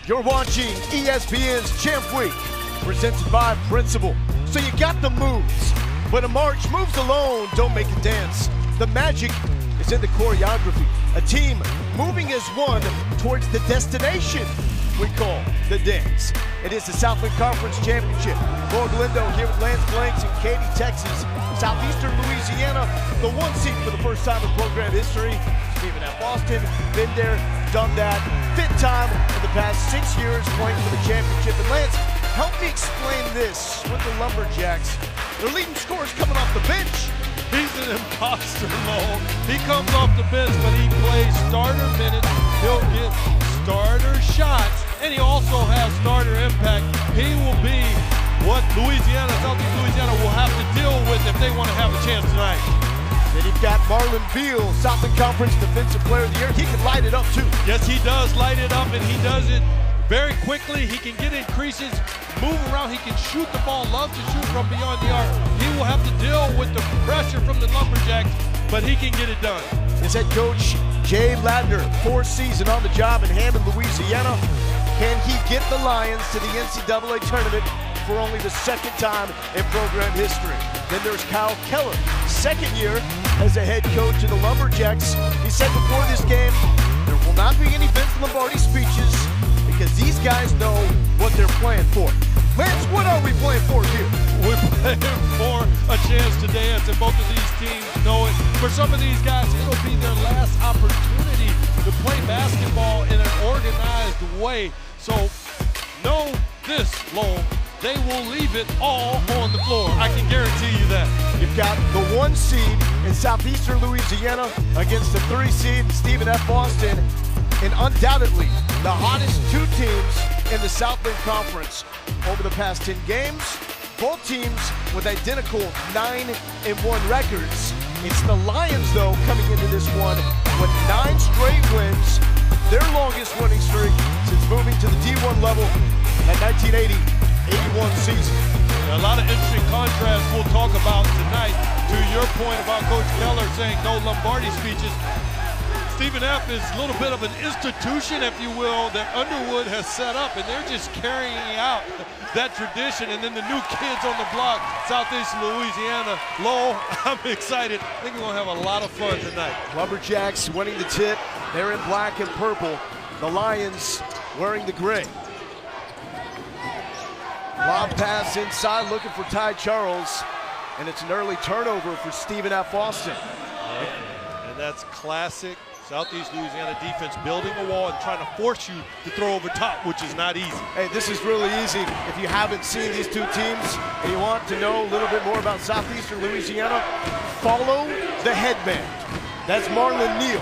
You're watching ESPN's Champ Week, presented by Principal. So you got the moves, but a march moves alone don't make a dance. The magic is in the choreography. A team moving as one towards the destination we call the dance. It is the Southland Conference Championship. Laura Galindo here with Lance Blanks in Katy, Texas. Southeastern Louisiana, the one seed for the first time in program history. Stephen F. Austin, been there, done that. Fifth time in the past 6 years playing for the championship. And Lance, help me explain this with the Lumberjacks. Their leading scorers coming off the bench. He's an imposter, Lowell. He comes off the bench, but he plays starter minutes. He'll get starter shots, and he also has starter impact. He will be what Southeast Louisiana will have to deal with if they want to have a chance tonight. Then you've got Marlon Beal, Southland Conference Defensive Player of the Year. He can light it up too. Yes, he does light it up, and he does it very quickly. He can get in creases, move around. He can shoot the ball, love to shoot from beyond the arc. He will have to deal with the pressure from the Lumberjacks, but he can get it done. His head coach, Jay Ladner, fourth season on the job in Hammond, Louisiana. Can he get the Lions to the NCAA tournament for only the second time in program history? Then there's Kyle Keller, second year as a head coach in the Lumberjacks. He said before this game, there will not be any Vince Lombardi speeches because these guys know what they're playing for. Lance, what are we playing for here? We're playing for a chance to dance, and both of these teams know it. For some of these guys, it'll be their last opportunity to play basketball in an organized way. So know this, Lowell, they will leave it all on the floor. I can guarantee you that. You've got the 1 seed in Southeastern Louisiana against the 3 seed, Stephen F. Austin, and undoubtedly the hottest 2 teams in the Southland Conference over the past 10 games. Both teams with identical 9-1 records. It's the Lions, though, coming into this one with 9 straight wins, their longest winning streak since moving to the D1 level at 1980-81 season. A lot of interesting contrasts we'll talk about tonight. To your point about Coach Keller saying no Lombardi speeches, Stephen F. is a little bit of an institution, if you will, that Underwood has set up, and they're just carrying out that tradition. And then the new kids on the block, Southeast Louisiana. Lowell, I'm excited. I think we're going to have a lot of fun tonight. Lumberjacks winning the tip. They're in black and purple. The Lions wearing the gray. Lob pass inside, looking for Ty Charles, and it's an early turnover for Stephen F. Austin. And that's classic Southeast Louisiana defense, building a wall and trying to force you to throw over top, which is not easy. Hey, this is really easy. If you haven't seen these 2 teams and you want to know a little bit more about Southeastern Louisiana, follow the headband. That's Marlon Neal.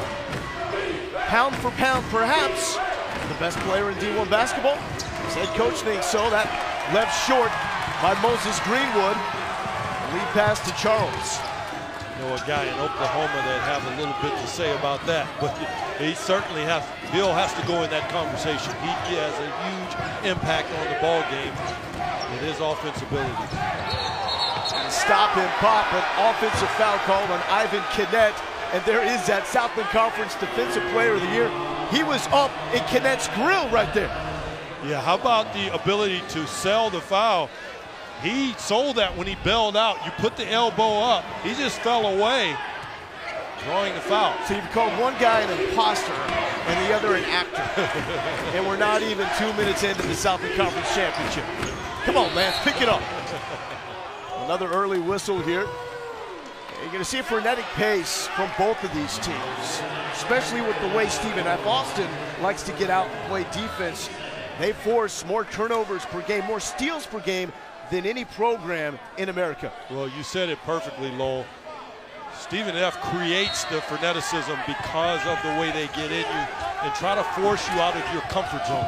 Pound for pound, perhaps the best player in D1 basketball. His head coach thinks so. That left short by Moses Greenwood. Lead pass to Charles. You know, a guy in Oklahoma that have a little bit to say about that, but he certainly has. Bill has to go in that conversation. He has a huge impact on the ball game with his offensive ability. Stop and pop, an offensive foul called on Ivan Kinnett, and there is that Southland Conference Defensive Player of the Year. He was up in Kinnett's grill right there. Yeah, how about the ability to sell the foul? He sold that when he bailed out. You put the elbow up. He just fell away, drawing the foul. So you've called one guy an imposter and the other an actor. And we're not even 2 minutes into the Southland Conference Championship. Come on, Lance, pick it up. Another early whistle here. You're going to see a frenetic pace from both of these teams, especially with the way Stephen F. Austin likes to get out and play defense. They force more turnovers per game, more steals per game than any program in America. Well, you said it perfectly, Lowell. Stephen F. creates the freneticism because of the way they get in you and try to force you out of your comfort zone.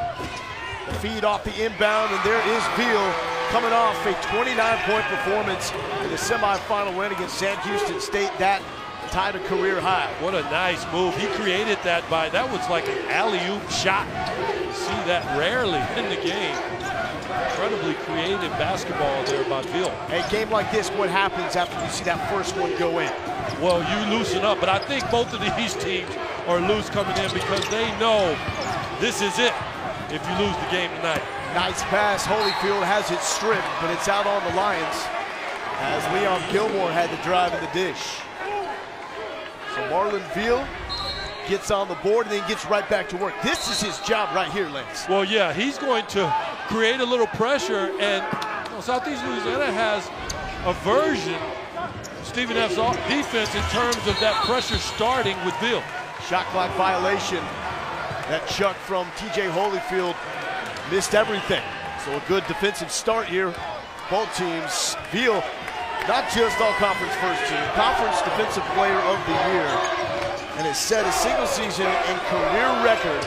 The feed off the inbound, and there is Beal coming off a 29-point performance in the semifinal win against Sam Houston State. That tied a career high. What a nice move. He created that that was like an alley-oop shot. You see that rarely in the game. Incredibly creative basketball there by Bill. A game like this, what happens after you see that first one go in? Well, you loosen up, but I think both of these teams are loose coming in because they know this is it. if you lose the game tonight. Nice pass. Holyfield has it stripped, but it's out on the Lions as Leon Gilmore had the drive in the dish. So Marlon Veal gets on the board and then gets right back to work. This is his job right here, Lance. Well, yeah, he's going to create a little pressure, and Southeast Louisiana has a version of Stephen F's defense in terms of that pressure starting with Veal. Shot clock violation. That chuck from TJ Holyfield missed everything. So a good defensive start here. Both teams. Veal, not just all-conference first team, conference defensive player of the year, and has set a single season and career record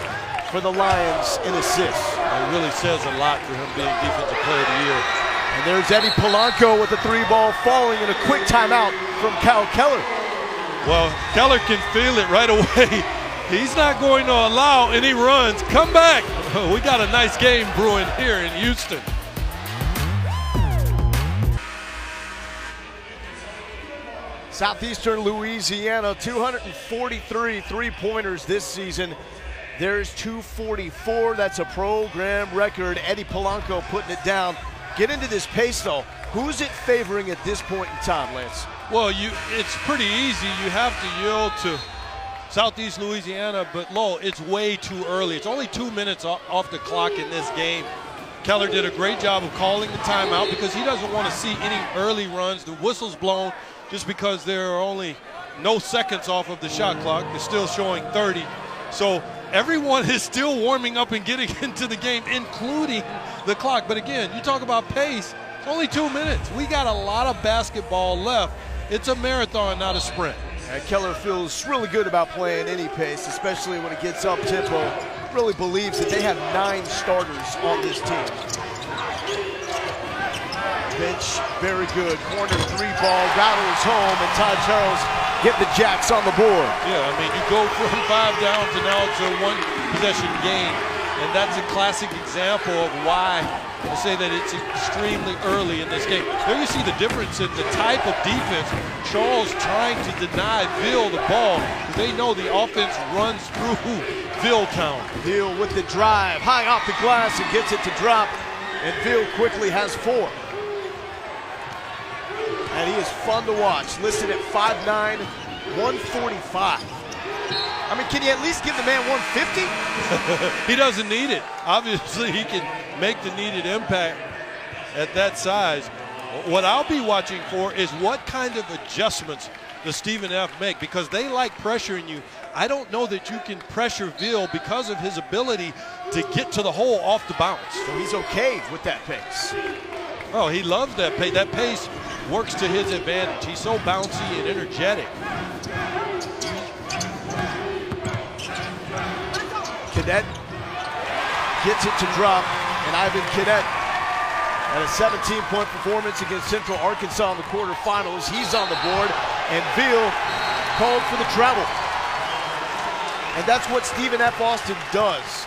for the Lions in assists. It really says a lot for him being defensive player of the year. And there's Eddie Polanco with the 3-ball falling and a quick timeout from Kyle Keller. Well, Keller can feel it right away. He's not going to allow any runs. Come back. We got a nice game brewing here in Houston. Southeastern Louisiana, 243 three-pointers this season. There's 244. That's a program record. Eddie Polanco putting it down. Get into this pace, though. Who's it favoring at this point in time, Lance? Well, it's pretty easy. You have to yield to Southeast Louisiana, but Lowell, it's way too early. It's only 2 minutes off the clock in this game. Keller did a great job of calling the timeout because he doesn't want to see any early runs. The whistle's blown just because there are only no seconds off of the shot clock. It's still showing 30. So everyone is still warming up and getting into the game, including the clock. But again, you talk about pace, it's only 2 minutes. We got a lot of basketball left. It's a marathon, not a sprint. And Keller feels really good about playing any pace, especially when it gets up tempo. Really believes that they have 9 starters on this team. Bench, very good. Corner 3-ball, rattles home, and Todd Charles get the Jacks on the board. Yeah, I mean, you go from 5 down to now it's a 1-possession game, and that's a classic example of why I say that it's extremely early in this game. There you see the difference in the type of defense. Charles trying to deny Veal the ball because they know the offense runs through Vealtown. Veal with the drive, high off the glass and gets it to drop, and Veal quickly has 4. And he is fun to watch, listed at 5'9", 145. I mean, can you at least give the man 150? He doesn't need it. Obviously, he can make the needed impact at that size. What I'll be watching for is what kind of adjustments does Stephen F. make, because they like pressuring you. I don't know that you can pressure Veal because of his ability to get to the hole off the bounce. So he's okay with that pace. Oh, he loves that pace. That pace works to his advantage. He's so bouncy and energetic. Cadet gets it to drop, and Ivan Cadet at a 17-point performance against Central Arkansas in the quarterfinals. He's on the board, and Veal called for the travel. And that's what Stephen F. Austin does.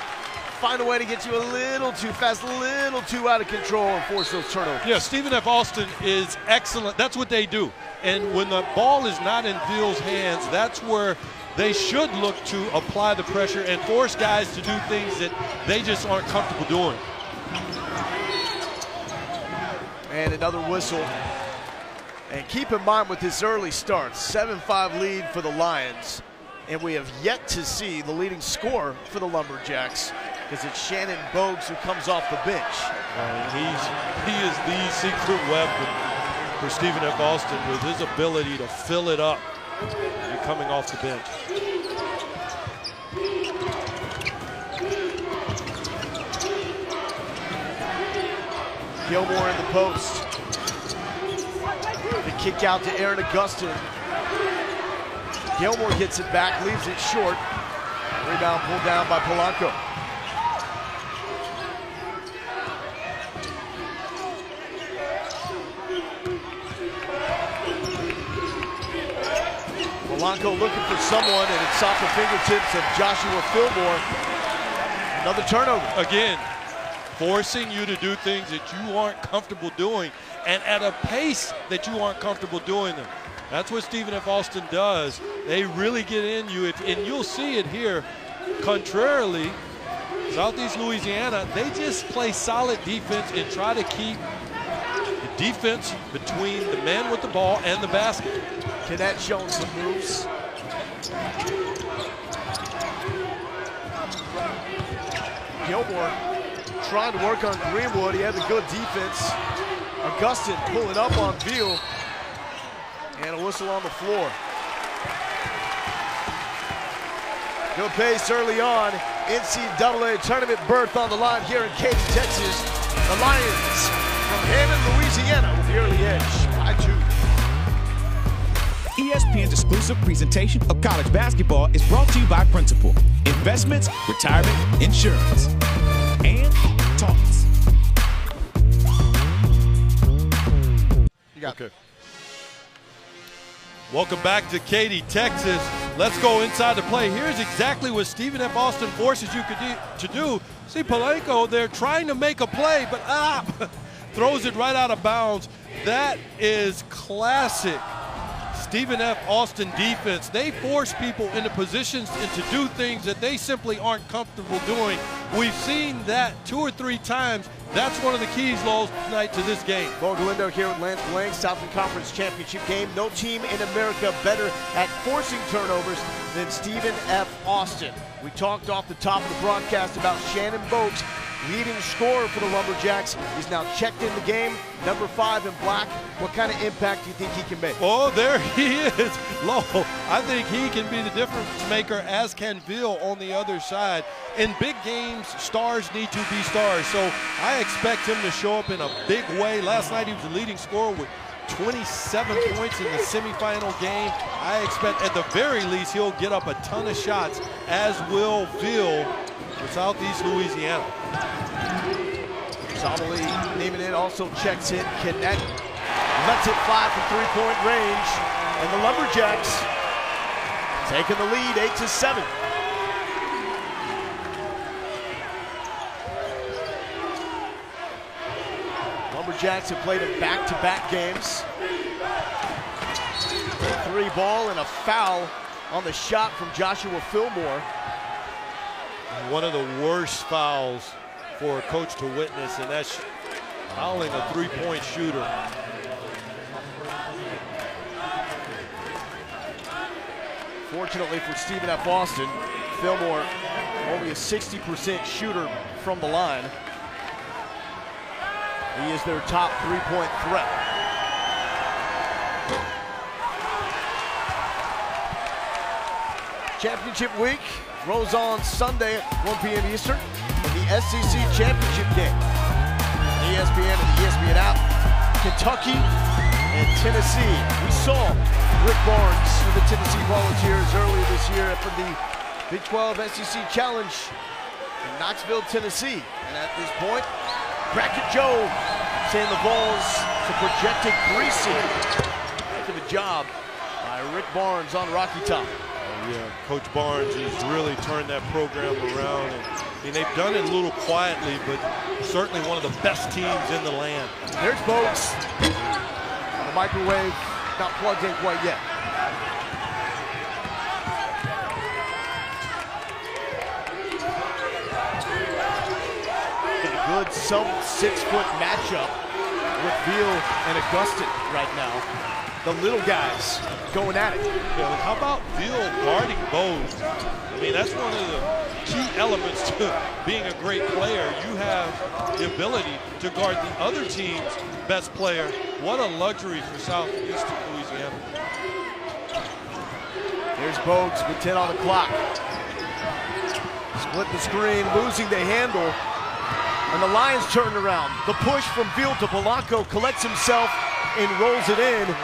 Find a way to get you a little too fast, a little too out of control, and force those turnovers. Yeah, Stephen F. Austin is excellent. That's what they do. And when the ball is not in Veal's hands, that's where they should look to apply the pressure and force guys to do things that they just aren't comfortable doing. And another whistle. And keep in mind with this early start, 7-5 lead for the Lions. And we have yet to see the leading scorer for the Lumberjacks, because it's Shannon Bogues who comes off the bench. He is the secret weapon for Stephen F. Austin with his ability to fill it up and coming off the bench. Gilmore in the post. The kick out to Aaron Augustin. Gilmore gets it back, leaves it short. Rebound pulled down by Polanco. Polanco looking for someone, and it's off the fingertips of Joshua Fillmore. Another turnover. Again, forcing you to do things that you aren't comfortable doing, and at a pace that you aren't comfortable doing them. That's what Stephen F. Austin does. They really get in you, and you'll see it here. Contrarily Southeast Louisiana, they just play solid defense and try to keep the defense between the man with the ball and the basket. Kennett showing some moves. Gilmore trying to work on Greenwood. He has a good defense. Augustin pulling up on Veal. And a whistle on the floor. Good pace early on. NCAA tournament berth on the line here in Katy, Texas. The Lions from Hammond, Louisiana with the early edge by 2. ESPN's exclusive presentation of college basketball is brought to you by Principal, Investments, Retirement, Insurance, and Talks. You got good. Welcome back to Katy, Texas. Let's go inside the play. Here's exactly what Stephen F. Austin forces you to do. See Polanco, they're trying to make a play, but throws it right out of bounds. That is classic Stephen F. Austin defense. They force people into positions and to do things that they simply aren't comfortable doing. We've seen that 2 or 3 times. That's one of the keys, Lowe's, tonight to this game. Bo Galindo here with Lance Blank, Southland Conference Championship game. No team in America better at forcing turnovers than Stephen F. Austin. We talked off the top of the broadcast about Shannon Bogues, leading scorer for the Lumberjacks. He's now checked in the game, number 5 in black. What kind of impact do you think he can make? Oh, there he is. Low. I think he can be the difference maker, as can Veal on the other side. In big games, stars need to be stars. So I expect him to show up in a big way. Last night he was the leading scorer with 27 points in the semifinal game. I expect at the very least he'll get up a ton of shots, as will Veal for Southeast Louisiana. Solidly naming it, also checks in. Kennett lets it fly from 3-point range. And the Lumberjacks taking the lead 8-7. Lumberjacks have played in back-to-back games. 3 ball and a foul on the shot from Joshua Fillmore. One of the worst fouls for a coach to witness, and that's fouling a 3-point shooter. Fortunately for Stephen F. Austin, Fillmore only a 60% shooter from the line. He is their top 3-point threat. Championship week rolls on Sunday at 1 p.m. Eastern. The SEC Championship game. ESPN and the ESPN app. Kentucky and Tennessee. We saw Rick Barnes and the Tennessee Volunteers earlier this year for the Big 12 SEC Challenge in Knoxville, Tennessee. And at this point, Bracket Joe saying the Vols to projected 3 seed. Heck of a job by Rick Barnes on Rocky Top. Yeah, Coach Barnes has really turned that program around. And, I mean, they've done it a little quietly, but certainly one of the best teams in the land. There's Bogues on the microwave, not plugged in quite yet. A good some 6-foot matchup with Veal and Augustin right now. The little guys going at it. Yeah, how about Veal guarding Bogues? I mean, that's one of the key elements to being a great player. You have the ability to guard the other team's best player. What a luxury for Southeast Louisiana. There's Bogues with 10 on the clock. Split the screen, losing the handle. And the Lions turn around. The push from Veal to Polanco, collects himself and rolls it in.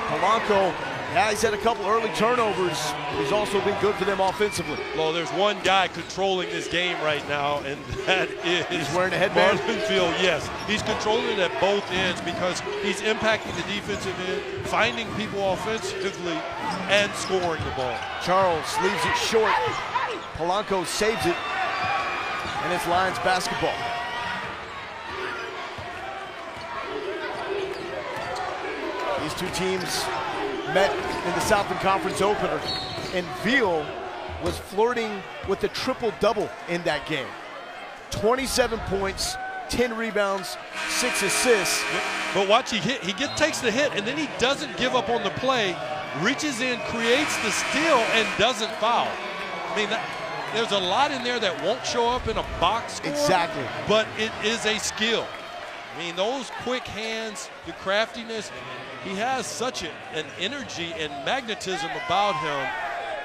Polanco, yeah, he's had a couple early turnovers. He's also been good for them offensively. Well, there's one guy controlling this game right now, and that is he's wearing a headband. Marlon Veal. Yes, he's controlling it at both ends because he's impacting the defensive end, finding people offensively, and scoring the ball. Charles leaves it short. Polanco saves it, and it's Lions basketball. These two teams met in the Southland Conference opener, and Veal was flirting with a triple-double in that game. 27 points, 10 rebounds, 6 assists. But watch, he takes the hit, and then he doesn't give up on the play, reaches in, creates the steal, and doesn't foul. I mean, there's a lot in there that won't show up in a box score. Exactly. But it is a skill. I mean, those quick hands, the craftiness, he has such an energy and magnetism about him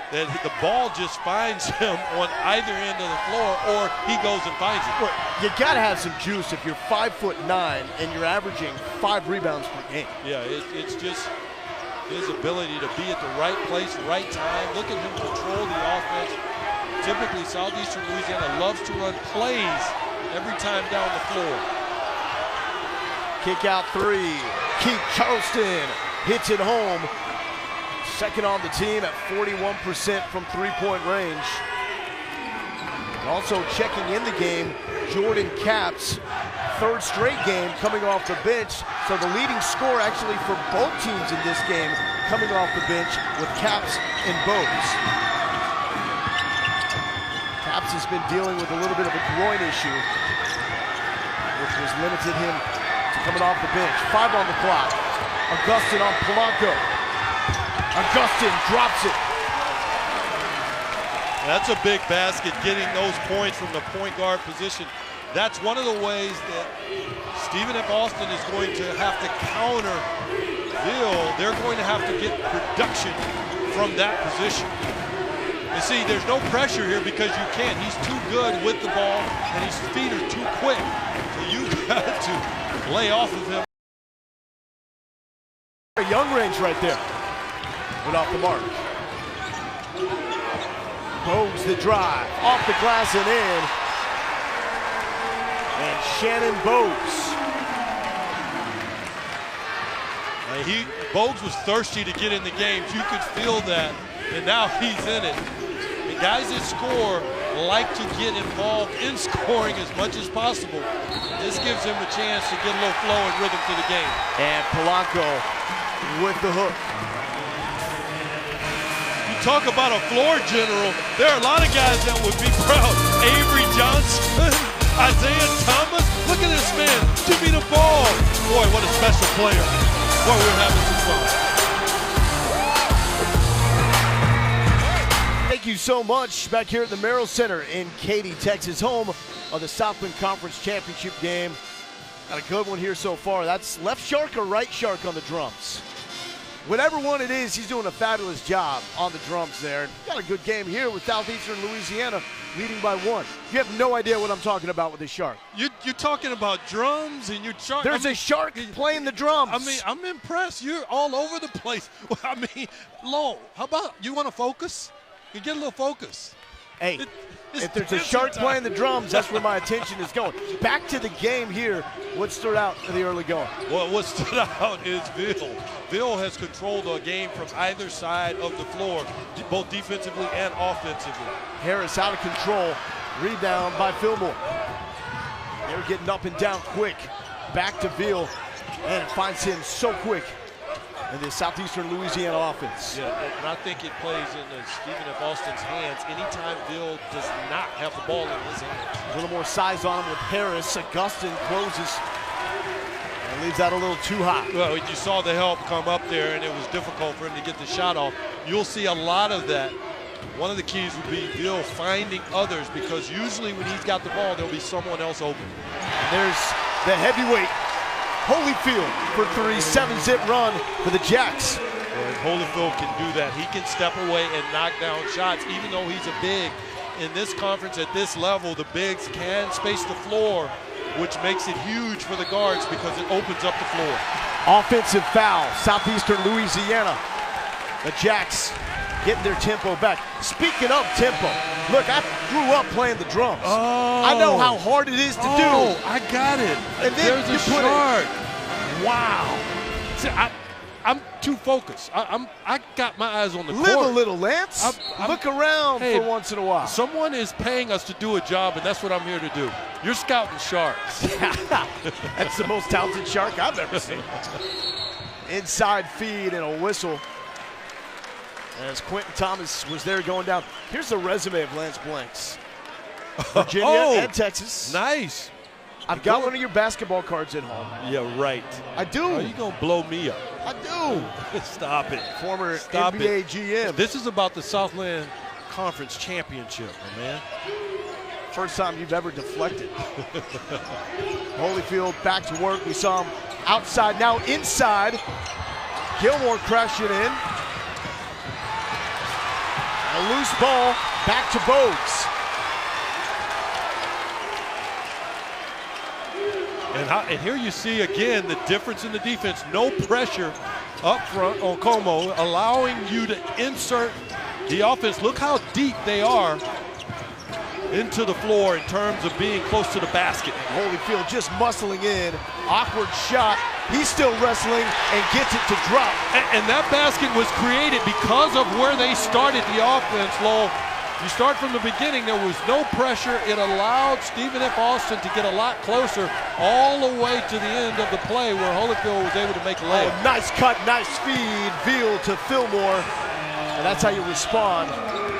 that the ball just finds him on either end of the floor, or he goes and finds it. Look, you gotta have some juice if you're 5'9" and you're averaging 5 rebounds per game. Yeah, it's just his ability to be at the right place, right time. Look at him control the offense. Typically, Southeastern Louisiana loves to run plays every time down the floor. Kick out 3. Keith Charleston hits it home. Second on the team at 41% from three-point range. Also checking in the game, Jordan Capps, third straight game coming off the bench. So the leading scorer actually for both teams in this game coming off the bench with Capps and Bogues. Capps has been dealing with a little bit of a groin issue, which has limited him to coming off the bench. 5 on the clock. Augustin on Polanco. Augustin drops it. That's a big basket, getting those points from the point guard position. That's one of the ways that Stephen F. Austin is going to have to counter Bill. They're going to have to get production from that position. You see, there's no pressure here because you can't. He's too good with the ball, and his feet are too quick. So you've got to lay off of him. A young range right there. Went off the mark. Bogues the drive, off the glass and in. And Shannon Bogues. Bogues was thirsty to get in the game. You could feel that, and now he's in it. The guys that score like to get involved in scoring as much as possible. This gives him a chance to get a little flow and rhythm to the game. And Polanco with the hook. Talk about a floor general. There are a lot of guys that would be proud. Avery Johnson, Isaiah Thomas. Look at this man. Give me the ball. Boy, what a special player. Boy, we're having some fun. Thank you so much. Back here at the Merrill Center in Katy, Texas, home of the Southland Conference Championship game. Got a good one here so far. That's left shark or right shark on the drums. Whatever one it is, he's doing a fabulous job on the drums there. Got a good game here with Southeastern Louisiana leading by 1. You have no idea what I'm talking about with this shark. You're talking about drums and you're shark. There's a shark playing the drums. I mean, I'm impressed. You're all over the place. I mean, Lo, how about you want to focus? You get a little focus. Hey, if there's a shark playing the drums, that's where my attention is going. Back to the game here. What stood out in the early going? Well, what stood out is Bill. Bill has controlled the game from either side of the floor, both defensively and offensively. Harris out of control. Rebound by Fillmore. They were getting up and down quick. Back to Bill, and it finds him so quick in the Southeastern Louisiana offense. Yeah, and I think it plays into Stephen F. Austin's hands anytime Bill does not have the ball in his hands. A little more size on him with Harris. Augustin closes and leaves that a little too high. Well, you saw the help come up there, and it was difficult for him to get the shot off. You'll see a lot of that. One of the keys would be Bill finding others, because usually when he's got the ball, there'll be someone else open. And there's the heavyweight Holyfield for 3, 7-zip run for the Jacks. And Holyfield can do that. He can step away and knock down shots, even though he's a big. In this conference at this level, the bigs can space the floor, which makes it huge for the guards because it opens up the floor. Offensive foul, Southeastern Louisiana. The Jacks getting their tempo back. Speaking of tempo, look, I grew up playing the drums. Oh. I know how hard it is to do. Oh, I got it. And then there's you a put shark. Wow. See, I'm too focused. I got my eyes on the Live court. a little, Lance. Look around for once in a while. Someone is paying us to do a job, and that's what I'm here to do. You're scouting sharks. That's the most talented shark I've ever seen. Inside feed and a whistle. As Quentin Thomas was there going down. Here's the resume of Lance Blanks. Virginia and Texas. Nice. I've got one of your basketball cards at home. Yeah, right. I do. Are you going to blow me up? I do. Stop it. Former Stop NBA it. GM. This is about the Southland Conference Championship, my man. First time you've ever deflected. Holyfield back to work. We saw him outside, now inside. Gilmore crashing in. A loose ball, back to Bogues. And here you see again the difference in the defense. No pressure up front on Como, allowing you to insert the offense. Look how deep they are into the floor in terms of being close to the basket. Holyfield just muscling in. Awkward shot. He's still wrestling and gets it to drop. And that basket was created because of where they started the offense, Lowell. You start from the beginning, there was no pressure. It allowed Stephen F. Austin to get a lot closer all the way to the end of the play where Holyfield was able to make a layup. Oh, nice cut, nice feed. Veal to Fillmore. And that's how you respond.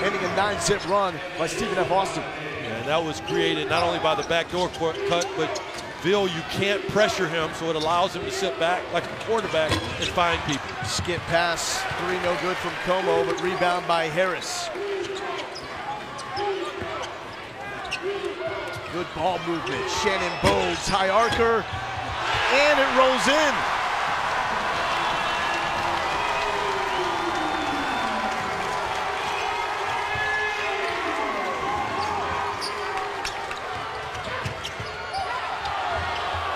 Ending a 9-zip run by Stephen F. Austin. Yeah, and that was created not only by the backdoor cut, but Veal, you can't pressure him, so it allows him to sit back like a quarterback and find people. Skip pass, 3 no good from Como, but rebound by Harris. Good ball movement. Shannon Bogues, high archer, and it rolls in.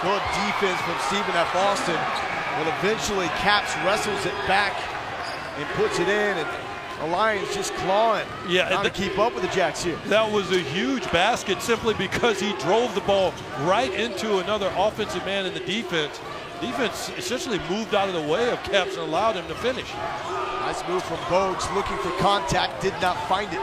Good defense from Stephen F. Austin, but eventually Caps wrestles it back and puts it in, and the Lions just clawing. Yeah, trying to keep up with the Jacks here. That was a huge basket simply because he drove the ball right into another offensive man in the defense. Defense essentially moved out of the way of Caps and allowed him to finish. Nice move from Bogues, looking for contact, did not find it.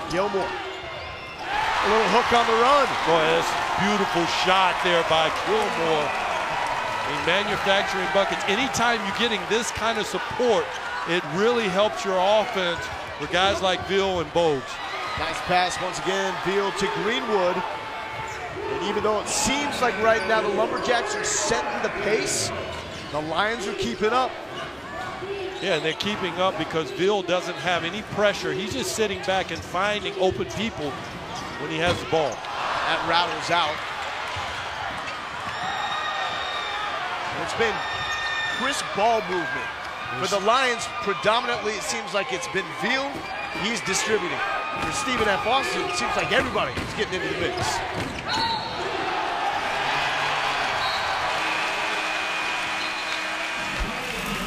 Gilmore. A little hook on the run. Boy, that's a beautiful shot there by Gilmore. In manufacturing buckets, anytime you're getting this kind of support, it really helps your offense for guys like Veal and Bogues. Nice pass once again, Veal to Greenwood. And even though it seems like right now the Lumberjacks are setting the pace, the Lions are keeping up. Yeah, and they're keeping up because Veal doesn't have any pressure. He's just sitting back and finding open people when he has the ball. That rattles out. It's been crisp ball movement. For the Lions, predominantly, it seems like it's been Veal. He's distributing. For Stephen F. Austin, it seems like everybody is getting into the mix.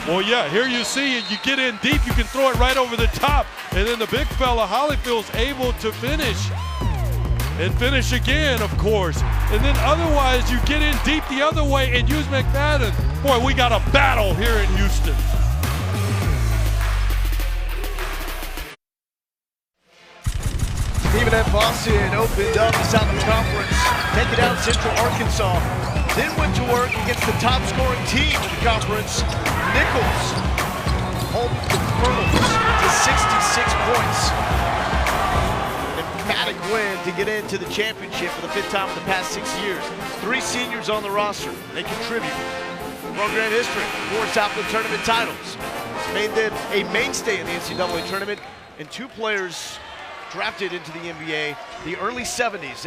Well, yeah, here you see it. You get in deep, you can throw it right over the top. And then the big fella, Holyfield's able to finish. And finish again, of course. And then otherwise, you get in deep the other way and use McFadden. Boy, we got a battle here in Houston. Stephen F. Austin opened up the Southland Conference, taking out Central Arkansas. Then went to work against the top scoring team in the conference, Nichols. Home the Colonels to 66 points. Emphatic win to get into the championship for the 5th time in the past 6 years. 3 seniors on the roster. They contribute. Program history, 4 Southland tournament titles. It's made them a mainstay in the NCAA tournament, and 2 players drafted into the NBA, the early 70s.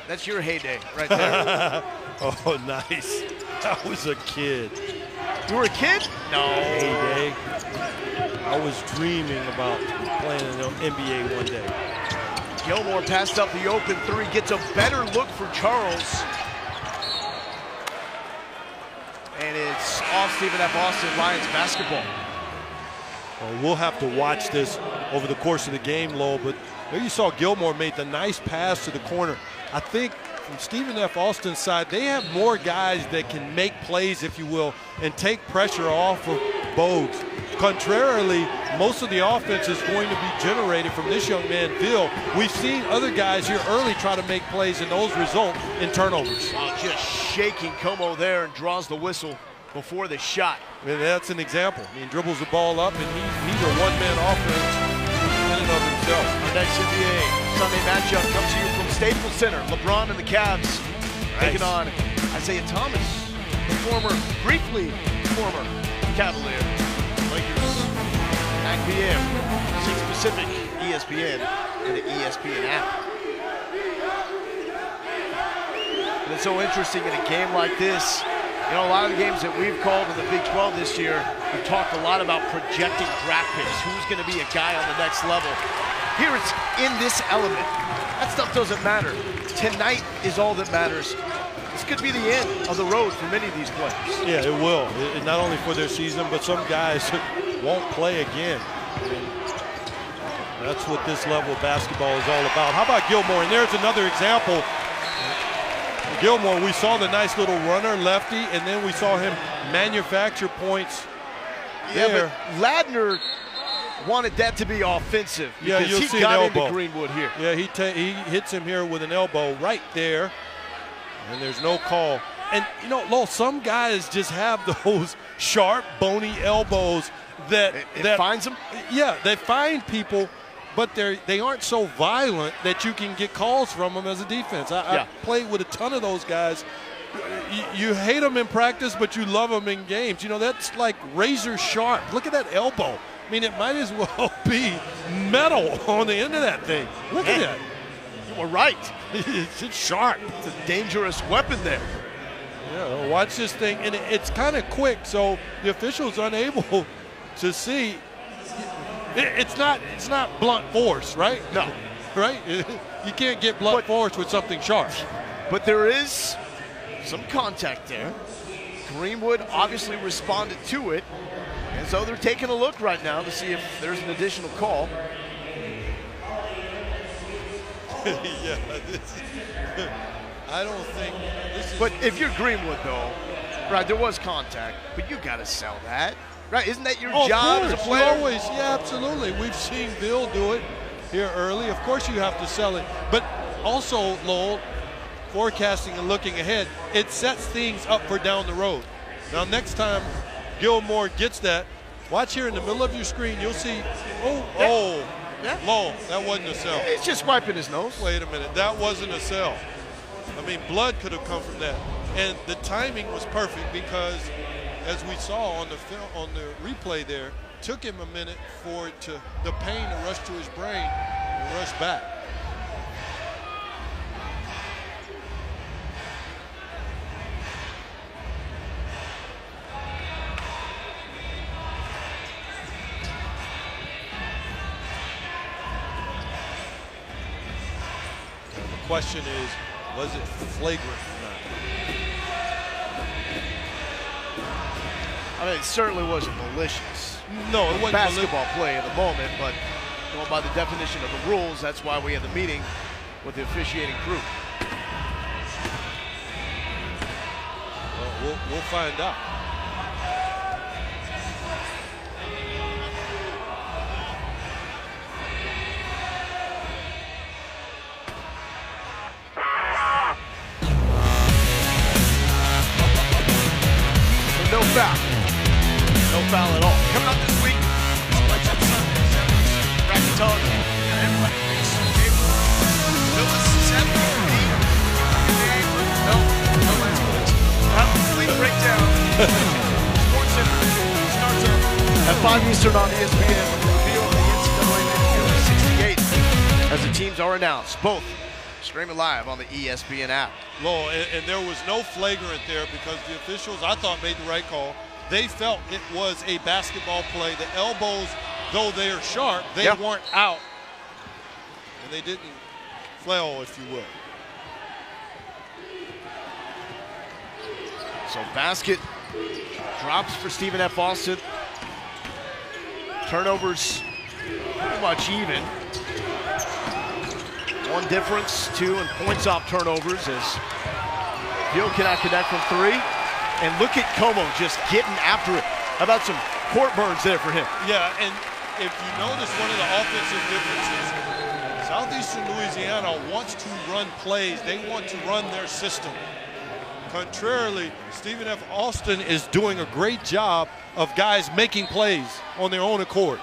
That's your heyday right there. Oh, nice. I was a kid. You were a kid? No. Heyday. I was dreaming about playing in the NBA one day. Gilmore passed up the open 3, gets a better look for Charles. And it's off Stephen F. Austin, Lions basketball. Well, we'll have to watch this over the course of the game, Lowell, but there you saw Gilmore made the nice pass to the corner. I think from Stephen F. Austin's side, they have more guys that can make plays, if you will, and take pressure off of Bogues. Contrarily, most of the offense is going to be generated from this young man, Veal. We've seen other guys here early try to make plays, and those result in turnovers. Wow, just shaking Como there and draws the whistle. before the shot. I mean, that's an example. I mean, dribbles the ball up, and he's a one-man offense in and of himself. Our next NBA Sunday matchup comes to you from Staples Center. LeBron and the Cavs taking on Isaiah Thomas, the briefly former Cavalier. Lakers, 9 p.m., 6 Pacific, ESPN, and the ESPN app. And it's so interesting in a game like this. You know, a lot of the games that we've called in the Big 12 this year, we've talked a lot about projecting draft picks. Who's going to be a guy on the next level? Here it's in this element. That stuff doesn't matter. Tonight is all that matters. This could be the end of the road for many of these players. Yeah, it will. Not only for their season, but some guys won't play again. I mean, that's what this level of basketball is all about. How about Gilmore? And there's another example. Gilmore, we saw the nice little runner, lefty, and then we saw him manufacture points there. Yeah, but Ladner wanted that to be offensive because he got into Greenwood here. Yeah, he hits him here with an elbow right there, and there's no call. And, you know, Lowell, some guys just have those sharp, bony elbows that finds them? Yeah, they find people, but they aren't so violent that you can get calls from them as a defense. I played with a ton of those guys. You hate them in practice, but you love them in games. You know, that's like razor sharp. Look at that elbow. I mean, it might as well be metal on the end of that thing. Look at that. You were right. It's sharp. It's a dangerous weapon there. Yeah, watch this thing, and it's kind of quick, so the official's unable to see. It's not blunt force, right? No. Right? You can't get blunt force with something sharp. But there is some contact there. Greenwood obviously responded to it, and so they're taking a look right now to see if there's an additional call. Yeah, I don't think this is. But if you're Greenwood, though, right, there was contact, but you got to sell that. Right, isn't that your job as a player? Always, yeah, absolutely. We've seen Bill do it here early. Of course you have to sell it. But also, Lowell, forecasting and looking ahead, it sets things up for down the road. Now, next time Gilmore gets that, watch here in the middle of your screen, you'll see, Lowell, that wasn't a sell. He's just wiping his nose. Wait a minute, that wasn't a sell. I mean, blood could have come from that. And the timing was perfect because, as we saw on the replay there, took him a minute for the pain to rush to his brain and rush back. And the question is, was it flagrant or not? I mean, it certainly wasn't malicious. No, it wasn't basketball play in the moment, but going by the definition of the rules, that's why we had the meeting with the officiating crew. Well, we'll find out. No foul. No foul at all. Coming up this week, Selection Sunday, 7 Bracketology. And everybody thinks Phyllis 7 No, that's good. We'll have a complete breakdown. Sports Center starts up at 5 Eastern on ESPN with the reveal of the NCAA 68 as the teams are announced. Both streaming live on the ESPN app. Low, and there was no flagrant there because the officials, I thought, made the right call. They felt it was a basketball play. The elbows, though they are sharp, they weren't out. And they didn't flail, if you will. So basket drops for Stephen F. Austin. Turnovers pretty much even. One difference, 2 in points off turnovers as Gill cannot connect from 3. And look at Como just getting after it. How about some court burns there for him? Yeah, and if you notice one of the offensive differences, Southeastern Louisiana wants to run plays. They want to run their system. Contrarily, Stephen F. Austin is doing a great job of guys making plays on their own accord.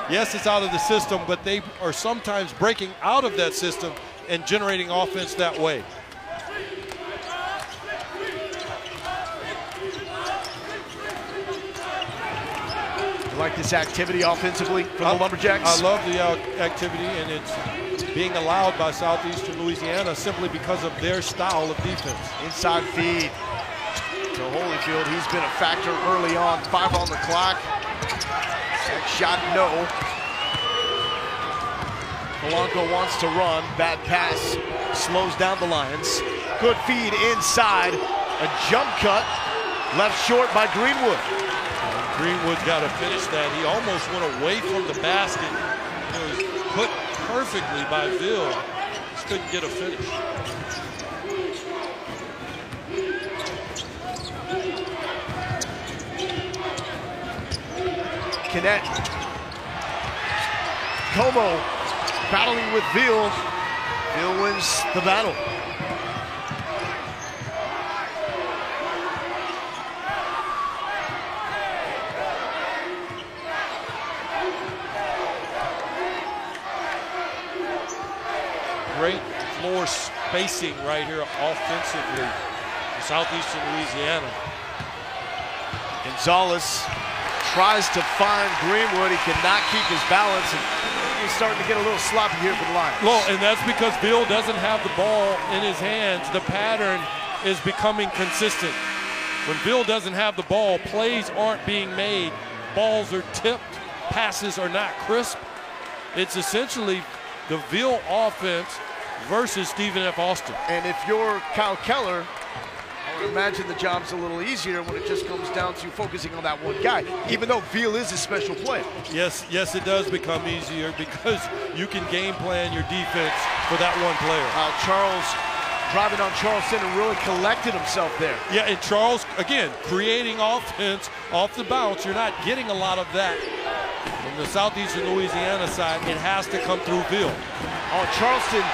Yes, it's out of the system, but they are sometimes breaking out of that system and generating offense that way. You like this activity offensively from the Lumberjacks? I love the activity, and it's being allowed by Southeastern Louisiana simply because of their style of defense. Inside feed to Holyfield. He's been a factor early on. 5 on the clock. Next shot, no. Polanco wants to run. Bad pass slows down the Lions. Good feed inside. A jump cut left short by Greenwood. Greenwood's got to finish that. He almost went away from the basket. It was put perfectly by Ville. Just couldn't get a finish. Kinnett. Como battling with Ville. Ville wins the battle. Great floor spacing right here offensively for Southeastern Louisiana. Gonzalez tries to find Greenwood. He cannot keep his balance, and he's starting to get a little sloppy here for the Lions. Well, and that's because Ville doesn't have the ball in his hands. The pattern is becoming consistent. When Ville doesn't have the ball, plays aren't being made. Balls are tipped. Passes are not crisp. It's essentially the Ville offense versus Stephen F. Austin. And if you're Kyle Keller, I would imagine the job's a little easier when it just comes down to focusing on that one guy, even though Ville is a special player. Yes, it does become easier because you can game plan your defense for that one player. Charles driving on Charleston and really collected himself there. Yeah, and Charles, again, creating offense off the bounce. You're not getting a lot of that from the Southeastern Louisiana side. It has to come through Ville. Charleston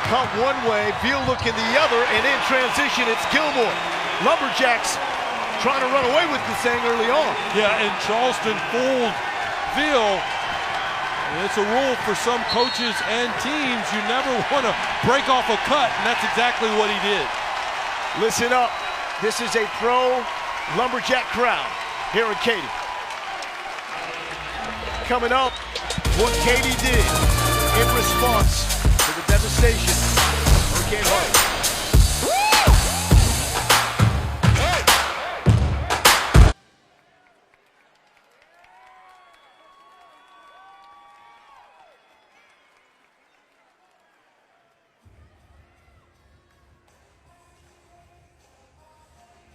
cut one way, Ville looking the other, and in transition, it's Gilmore. Lumberjacks trying to run away with this thing early on. Yeah, and Charleston fooled Ville. And it's a rule for some coaches and teams. You never want to break off a cut, and that's exactly what he did. Listen up. This is a pro Lumberjack crowd here in Katy. Coming up, what Katy did in response to the devastation of Hurricane Harvey.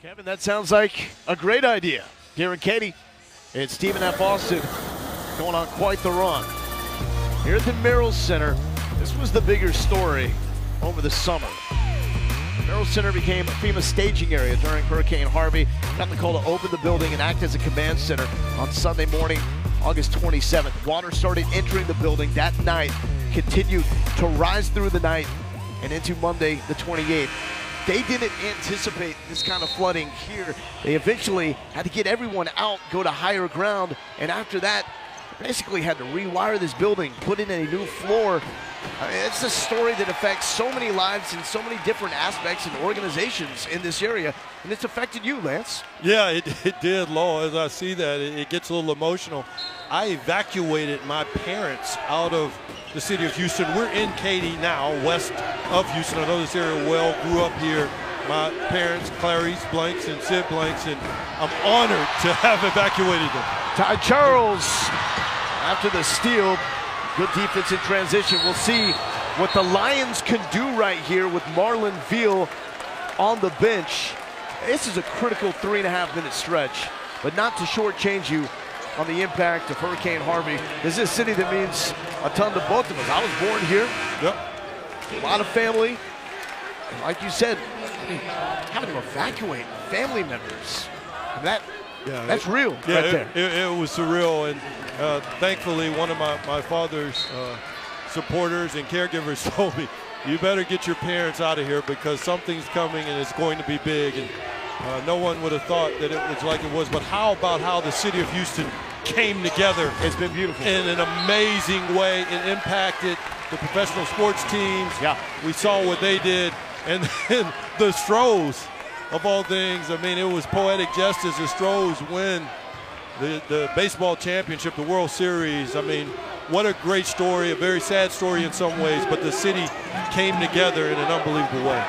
Kevin, that sounds like a great idea here in Katy. It's Stephen F. Austin going on quite the run. Here at the Merrill Center, this was the bigger story over the summer. The Merrill Center became a FEMA staging area during Hurricane Harvey. Got the call to open the building and act as a command center on Sunday morning, August 27th. Water started entering the building that night, continued to rise through the night and into Monday the 28th. They didn't anticipate this kind of flooding here. They eventually had to get everyone out, go to higher ground, and after that, basically had to rewire this building, put in a new floor. I mean, it's a story that affects so many lives and so many different aspects and organizations in this area, and it's affected you, Lance. Yeah, it did, Lo. As I see that, it gets a little emotional. I evacuated my parents out of the city of Houston. We're in Katy now, west of Houston. I know this area well, grew up here. My parents, Clarice Blanks and Sid Blanks, and I'm honored to have evacuated them. Ty Charles, after the steal, good defense in transition. We'll see what the Lions can do right here with Marlon Ville on the bench. This is a critical 3.5-minute stretch, but not to shortchange you on the impact of Hurricane Harvey. This is a city that means a ton to both of us. I was born here. Yep. A lot of family. And like you said, having to evacuate family members. And that's real right there. It was surreal, and thankfully one of my father's supporters and caregivers told me, you better get your parents out of here because something's coming and it's going to be big. And no one would have thought that it was like it was. But how about how the city of Houston came together? It's been beautiful. In an amazing way. It impacted the professional sports teams. Yeah. We saw what they did. And then the Stros, of all things, I mean, it was poetic justice. The Stros win the baseball championship, the World Series. I mean, what a great story, a very sad story in some ways, but the city came together in an unbelievable way.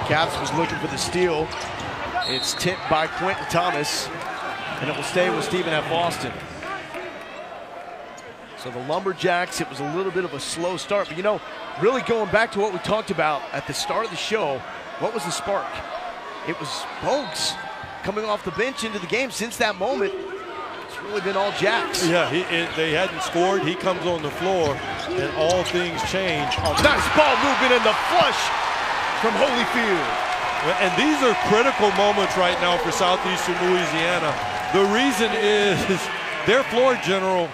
Caps was looking for the steal. It's tipped by Quentin Thomas, and it will stay with Stephen F. Austin. So the Lumberjacks, it was a little bit of a slow start, but you know, really going back to what we talked about at the start of the show, what was the spark? It was Bogues coming off the bench into the game. Since that moment, it's really been all Jacks. Yeah, they hadn't scored. He comes on the floor, and all things change. Oh, nice ball movement in the flush from Holyfield. And these are critical moments right now for Southeastern Louisiana. The reason is their floor general,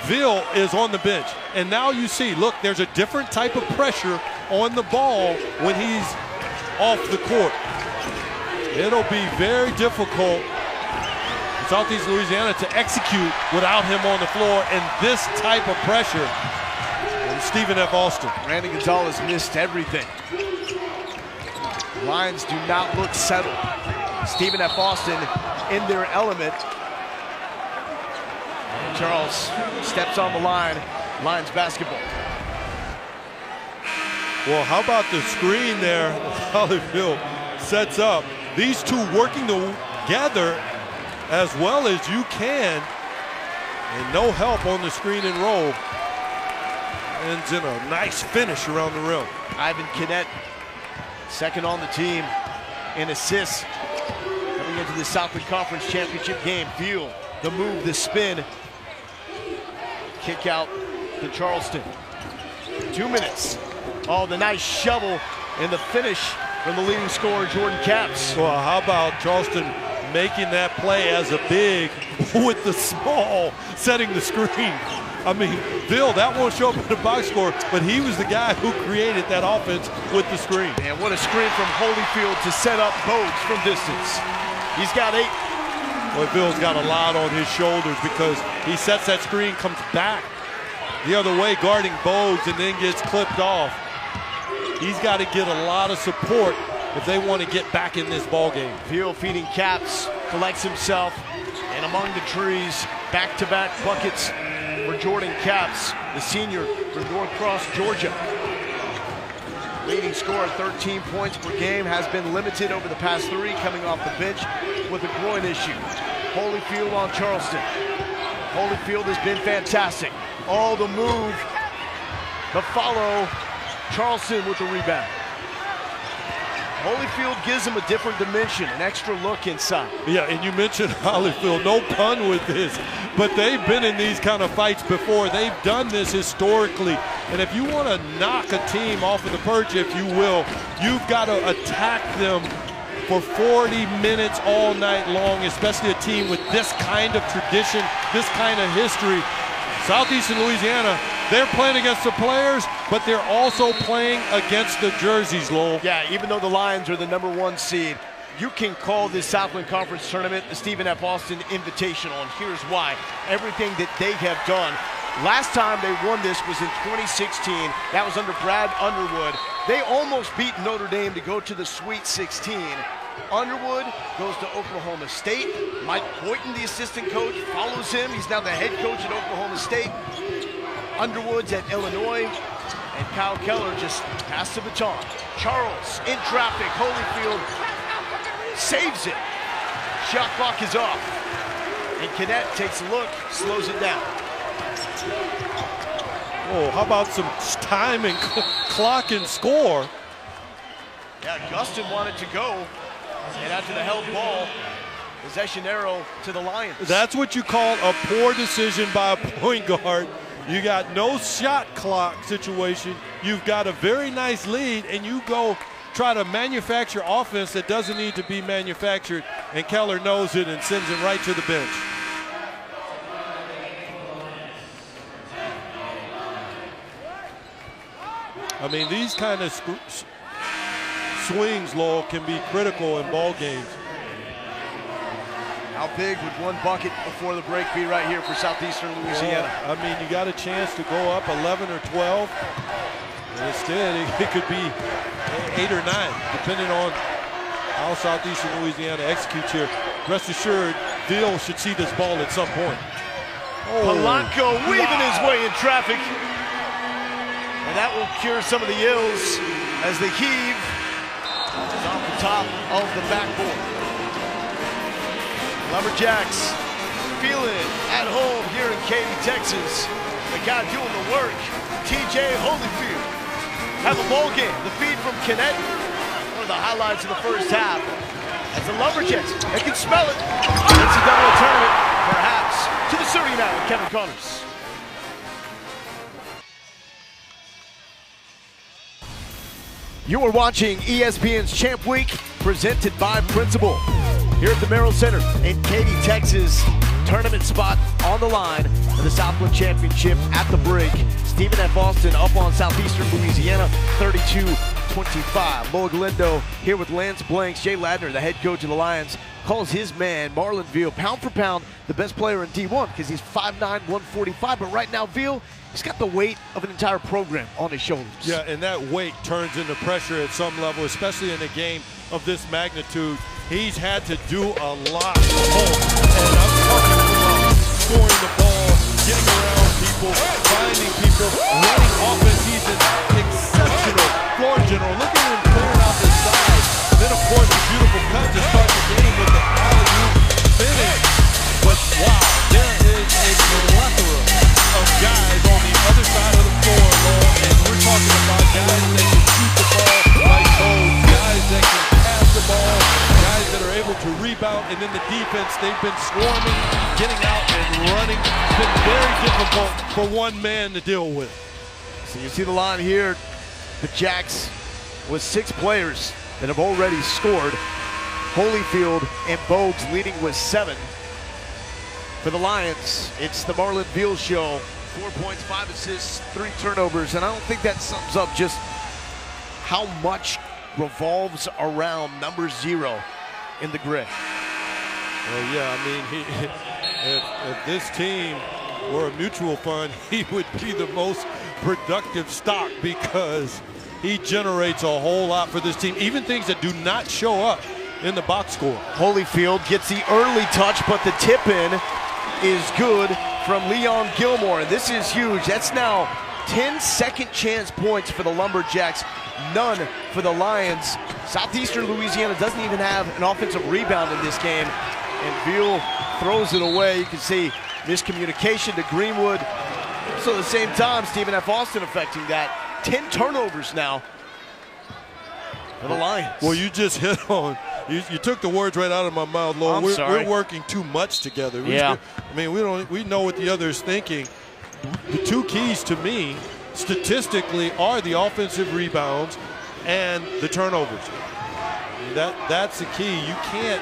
Ville, is on the bench. And now you see, look, there's a different type of pressure on the ball when he's off the court. It'll be very difficult for Southeast Louisiana to execute without him on the floor and this type of pressure. And Stephen F. Austin. Randy Gonzalez missed everything. Lions do not look settled. Stephen F. Austin in their element. Charles steps on the line. Lions basketball. Well, how about the screen there? Holyfield sets up. These two working together as well as you can. And no help on the screen and roll. Ends in a nice finish around the rim. Ivan Kinnett, second on the team in assists. Coming into the Southland Conference Championship game. Feel the move, the spin. Kick out to Charleston. 2 minutes. Oh, the nice shovel and the finish from the leading scorer, Jordan Capps. Well, how about Charleston making that play as a big with the small, setting the screen. I mean, Bill, that won't show up in the box score, but he was the guy who created that offense with the screen. And what a screen from Holyfield to set up Bogues from distance. He's got 8. Well, Bill's got a lot on his shoulders because he sets that screen, comes back the other way, guarding Bogues, and then gets clipped off. He's got to get a lot of support if they want to get back in this ball game. Field feeding Capps, collects himself, and among the trees, back-to-back buckets for Jordan Capps, the senior from North Cross, Georgia. Leading scorer, 13 points per game, has been limited over the past 3, coming off the bench with a groin issue. Holyfield on Charleston. Holyfield has been fantastic. Oh, the move, the follow. Charleston with the rebound. Holyfield gives him a different dimension, an extra look inside. Yeah, and you mentioned Holyfield, no pun with this, but they've been in these kind of fights before. They've done this historically. And if you want to knock a team off of the perch, if you will, you've got to attack them for 40 minutes all night long, especially a team with this kind of tradition, this kind of history. Southeastern Louisiana, they're playing against the players, but they're also playing against the jerseys, Lowell. Yeah, even though the Lions are the #1 seed, you can call this Southland Conference tournament the Stephen F. Austin Invitational, and here's why. Everything that they have done. Last time they won this was in 2016. That was under Brad Underwood. They almost beat Notre Dame to go to the Sweet 16. Underwood goes to Oklahoma State. Mike Boynton, the assistant coach, follows him. He's now the head coach at Oklahoma State. Underwood's at Illinois. And Kyle Keller just passed the baton. Charles in traffic. Holyfield saves it. Shot clock is off. And Kinnett takes a look, slows it down. Oh, how about some time and clock and score? Yeah, Gustin wanted to go. And after the held ball, possession arrow to the Lions. That's what you call a poor decision by a point guard. You got no shot clock situation. You've got a very nice lead, and you go try to manufacture offense that doesn't need to be manufactured, and Keller knows it and sends him right to the bench. I mean, these kind of swings, Lowell, can be critical in ball games. How big would one bucket before the break be right here for Southeastern Louisiana? Well, I mean, you got a chance to go up 11 or 12. And instead, it could be 8 or 9, depending on how Southeastern Louisiana executes here. Rest assured, Veal should see this ball at some point. Polanco weaving his way in traffic. And that will cure some of the ills as the heave is off the top of the backboard. Lumberjacks feeling it at home here in Katy, Texas. The guy doing the work, TJ Holyfield. Have a ball game. The feed from Kinnett. One of the highlights of the first half. As the Lumberjacks, they can smell it. NCAA tournament, perhaps, to the Surrey now, Kevin Connors. You are watching ESPN's Champ Week, presented by Principal. Here at the Merrill Center in Katy, Texas. Tournament spot on the line for the Southland Championship at the break. Stephen F. Austin up on Southeastern Louisiana, 32-25. Lowell Galindo here with Lance Blanks. Jay Ladner, the head coach of the Lions, calls his man, Marlon Veal, pound for pound, the best player in D1 because he's 5'9", 145. But right now, Veal, he's got the weight of an entire program on his shoulders. Yeah, and that weight turns into pressure at some level, especially in a game of this magnitude. He's had to do a lot at home. And I'm talking about scoring the ball, getting around people, finding people, running offense. He's an exceptional floor general. Look at him clearing out the side. Then, of course, the beautiful cut to start the game with the alley-oop finish. But, wow, there is a plethora of guys on the other side of the floor, Lowell. And we're talking about guys that can shoot the ball like those, guys that can pass the ball, guys that are able to rebound, and then the defense, they've been swarming, getting out and running. It's been very difficult for one man to deal with. So you see the line here, the Jacks with 6 players that have already scored. Holyfield and Bogues leading with 7. For the Lions, it's the Marlon Veal show. 4 points, 5 assists, 3 turnovers, and I don't think that sums up just how much revolves around number 0 in the grid. Well, yeah, I mean, if this team were a mutual fund, he would be the most productive stock because he generates a whole lot for this team, even things that do not show up in the box score. Holyfield gets the early touch, but the tip-in is good from Leon Gilmore, and this is huge. That's now 10 second chance points for the Lumberjacks, none for the Lions. Southeastern Louisiana doesn't even have an offensive rebound in this game, and Veal throws it away. You can see miscommunication to Greenwood. So at the same time, Stephen F. Austin affecting that. 10 turnovers now for the Lions. Well, you just hit on, you took the words right out of my mouth, Lowell. We're working too much together. Yeah. I mean, we know what the other is thinking. The 2 keys to me, statistically, are the offensive rebounds and the turnovers. That's the key. You can't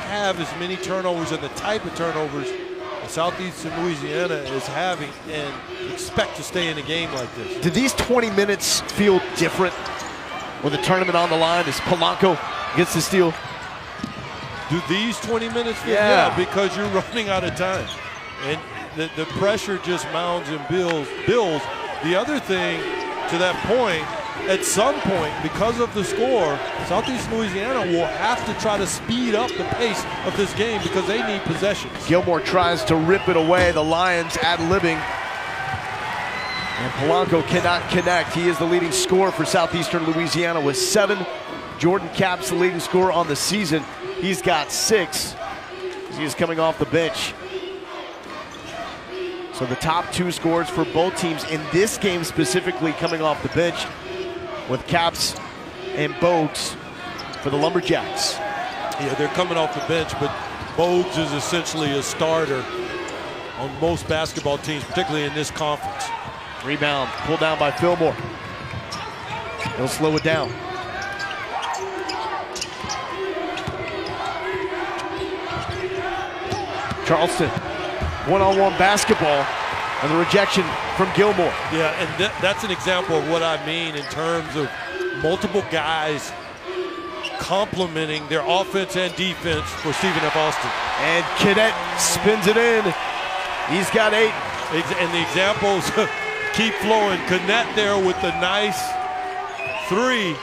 have as many turnovers and the type of turnovers that Southeastern Louisiana is having and expect to stay in a game like this. Do these 20 minutes feel different with the tournament on the line as Polanco gets the steal? Do these 20 minutes feel? Yeah, because you're running out of time. And the pressure just mounds and builds. The other thing, to that point, at some point, because of the score, Southeast Louisiana will have to try to speed up the pace of this game because they need possessions. Gilmore tries to rip it away. The Lions ad-libbing. And Polanco cannot connect. He is the leading scorer for Southeastern Louisiana with 7. Jordan Capps, the leading scorer on the season. He's got 6. He is coming off the bench. So the top 2 scores for both teams in this game specifically coming off the bench, with Capps and Bogues for the Lumberjacks. Yeah, they're coming off the bench, but Bogues is essentially a starter on most basketball teams, particularly in this conference. Rebound pulled down by Fillmore. He'll slow it down. Charleston, one-on-one basketball. And the rejection from Gilmore. Yeah, and that's an example of what I mean in terms of multiple guys complementing their offense and defense for Stephen F. Austin. And Cadet spins it in. He's got 8. And the examples keep flowing. Cadet there with the nice 3.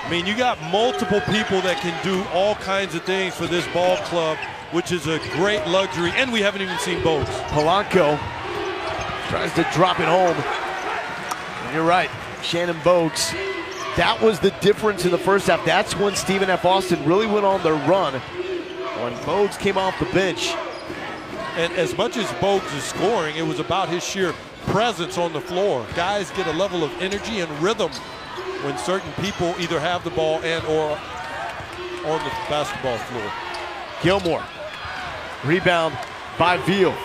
I mean, you got multiple people that can do all kinds of things for this ball club, which is a great luxury, and we haven't even seen Bogues. Polanco tries to drop it home. And you're right, Shannon Bogues. That was the difference in the first half. That's when Stephen F. Austin really went on their run, when Bogues came off the bench. And as much as Bogues is scoring, it was about his sheer presence on the floor. Guys get a level of energy and rhythm when certain people either have the ball and or on the basketball floor. Gilmore, rebound by Veal.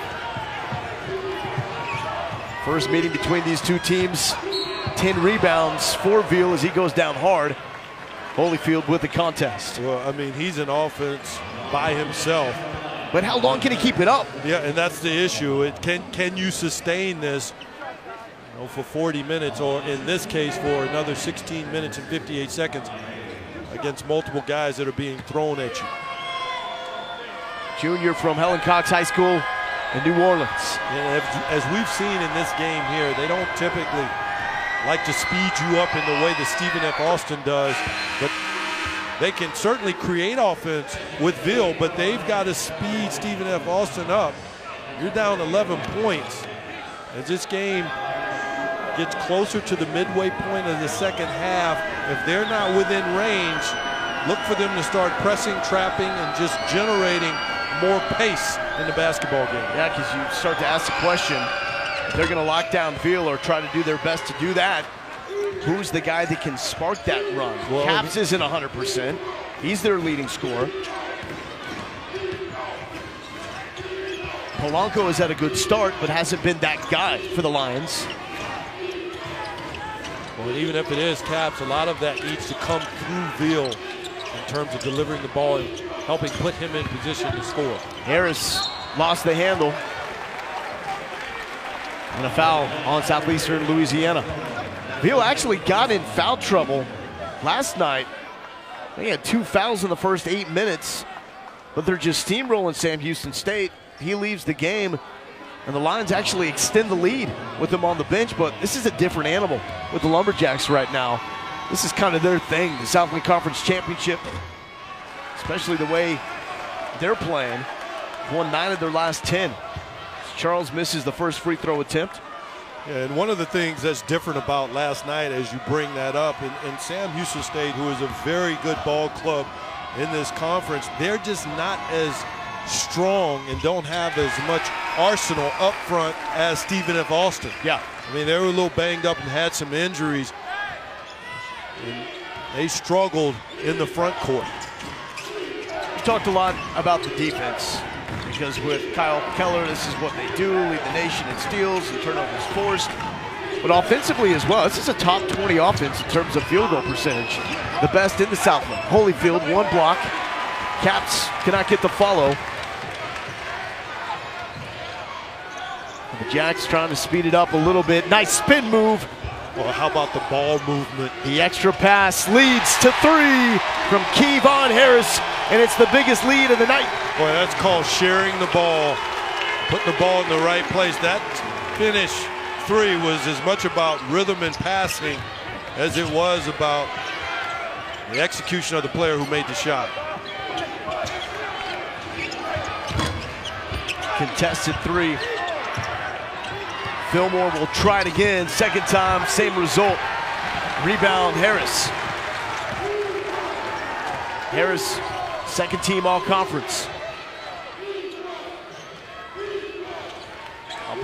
First meeting between these two teams, 10 rebounds for Veal as he goes down hard. Holyfield with the contest. Well, I mean, he's an offense by himself. But how long can he keep it up? Yeah, and that's the issue. Can you sustain this for 40 minutes, or in this case for another 16 minutes and 58 seconds against multiple guys that are being thrown at you? Junior from Helen Cox High School in New Orleans. And as we've seen in this game here, they don't typically like to speed you up in the way that Stephen F. Austin does, but they can certainly create offense with Veal, but they've got to speed Stephen F. Austin up. You're down 11 points. As this game gets closer to the midway point of the second half, if they're not within range, look for them to start pressing, trapping, and just generating more pace in the basketball game. Yeah, because you start to ask the question, if they're going to lock down Veal or try to do their best to do that, who's the guy that can spark that run? Well, Caps isn't 100%. He's their leading scorer. Polanco has had a good start, but hasn't been that guy for the Lions. Well, even if it is Caps, a lot of that needs to come through Veal in terms of delivering the ball and helping put him in position to score. Harris lost the handle. And a foul on Southeastern Louisiana. Veal actually got in foul trouble last night. They had 2 fouls in the first 8 minutes, but they're just steamrolling Sam Houston State. He leaves the game, and the Lions actually extend the lead with him on the bench, but this is a different animal with the Lumberjacks right now. This is kind of their thing, the Southland Conference Championship, especially the way they're playing. Won 9 of their last 10. Charles misses the first free throw attempt. Yeah, and one of the things that's different about last night, as you bring that up, and Sam Houston State, who is a very good ball club in this conference, they're just not as strong and don't have as much arsenal up front as Stephen F. Austin. Yeah. I mean, they were a little banged up and had some injuries. And they struggled in the front court. We talked a lot about the defense, because with Kyle Keller, this is what they do, lead the nation in steals and turnovers forced. But offensively as well, this is a top 20 offense in terms of field goal percentage. The best in the Southland. Holyfield, 1 block. Caps cannot get the follow. And the Jacks trying to speed it up a little bit. Nice spin move. Well, how about the ball movement? The extra pass leads to 3 from Kevon Harris, and it's the biggest lead of the night. Boy, that's called sharing the ball, putting the ball in the right place. That finish 3 was as much about rhythm and passing as it was about the execution of the player who made the shot. Contested 3. Fillmore will try it again. Second time, same result. Rebound, Harris. Harris, second team all-conference.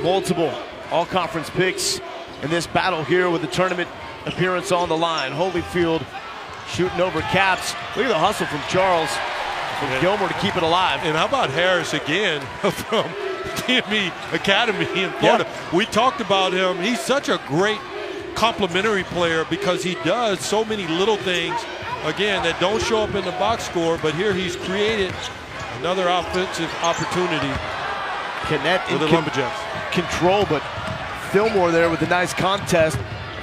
Multiple all-conference picks in this battle here with the tournament appearance on the line. Holyfield shooting over Caps. Look at the hustle from Charles, from Gilmore to keep it alive. And how about Harris again from TME Academy in Florida? Yeah. We talked about him. He's such a great complementary player because he does so many little things, again, that don't show up in the box score, but here he's created another offensive opportunity Knet with the Lumberjacks. Control, but Fillmore there with a nice contest.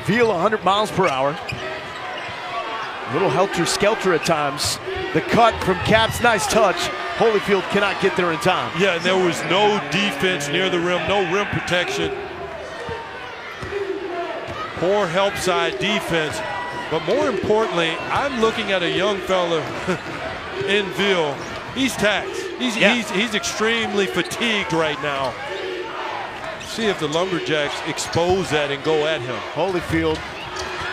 Veal 100 miles per hour. A little helter-skelter at times. The cut from Capps, nice touch. Holyfield cannot get there in time. Yeah, and there was no defense near the rim, no rim protection. Poor help side defense. But more importantly, I'm looking at a young fella in Veal. He's taxed. He's extremely fatigued right now. See if the Lumberjacks expose that and go at him. Holyfield,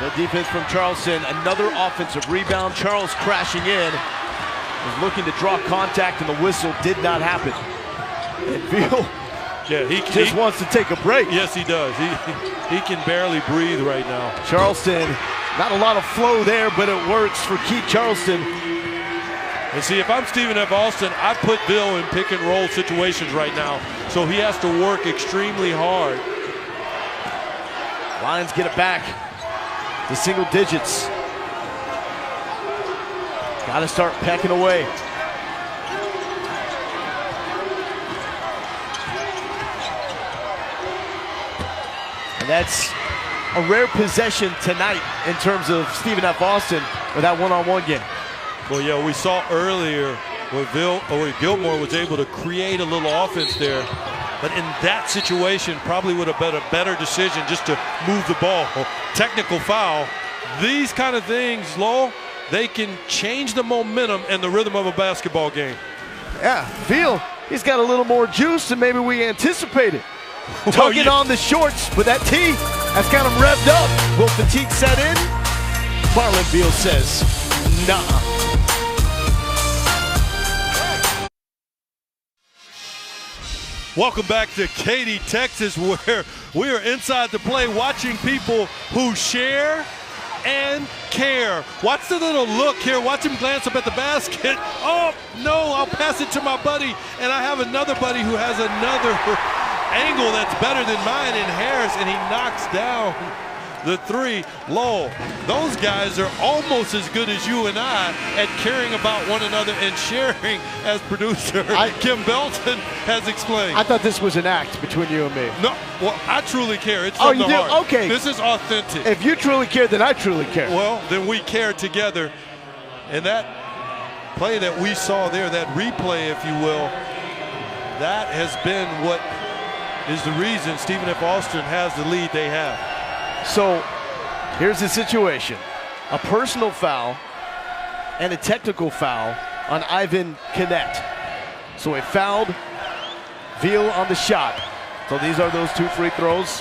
the defense from Charleston, another offensive rebound. Charles crashing in, was looking to draw contact, and the whistle did not happen. And Veal just wants to take a break. Yes, he does. He can barely breathe right now. Charleston, not a lot of flow there, but it works for Keith Charleston. And see, if I'm Stephen F. Austin, I put Bill in pick and roll situations right now, so he has to work extremely hard. Lions get it back to single digits. Got to start pecking away. And that's a rare possession tonight in terms of Stephen F. Austin with that one-on-one game. Well, yeah, we saw earlier where Gilmore was able to create a little offense there, but in that situation probably would have been a better decision just to move the ball. Technical foul. These kind of things, Lowell, they can change the momentum and the rhythm of a basketball game. Yeah, Veal, he's got a little more juice than maybe we anticipated. Tugging on the shorts with that tee, that's got him revved up. Will fatigue set in? Marlon Veal says, nah. Welcome back to Katy, Texas, where we are inside the play watching people who share and care. Watch the little look here. Watch him glance up at the basket. Oh, no, I'll pass it to my buddy. And I have another buddy who has another angle that's better than mine in Harris, and he knocks down the three. Lowell, those guys are almost as good as you and I at caring about one another and sharing, as producer Kim Belton has explained. I thought this was an act between you and me. No, well, I truly care. It's from the heart. Okay. This is authentic. If you truly care, then I truly care. Well, then we care together. And that play that we saw there, that replay, if you will, that has been what is the reason Stephen F. Austin has the lead they have. So here's the situation. A personal foul and a technical foul on Ivan Knet. So he fouled Veal on the shot. So these are those 2 free throws.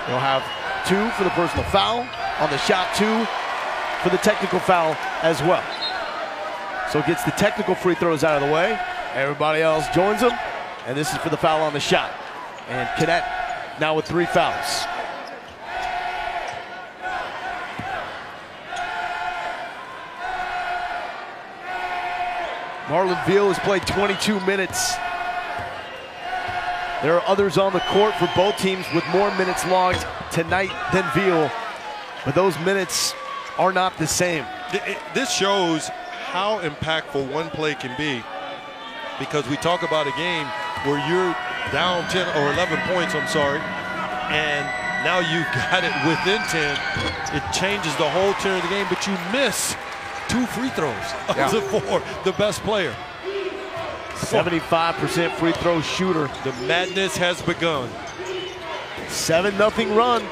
He'll have 2 for the personal foul on the shot, 2 for the technical foul as well. So gets the technical free throws out of the way. Everybody else joins him. And this is for the foul on the shot. And Knet now with 3 fouls. Marlon Veal has played 22 minutes. There are others on the court for both teams with more minutes logged tonight than Veal, but those minutes are not the same. This shows how impactful one play can be, because we talk about a game where you're down 10 or 11 points, and now you've got it within 10. It changes the whole turn of the game, but you miss 2 free throws for the best player. 75% free throw shooter. The madness has begun. 7-0 run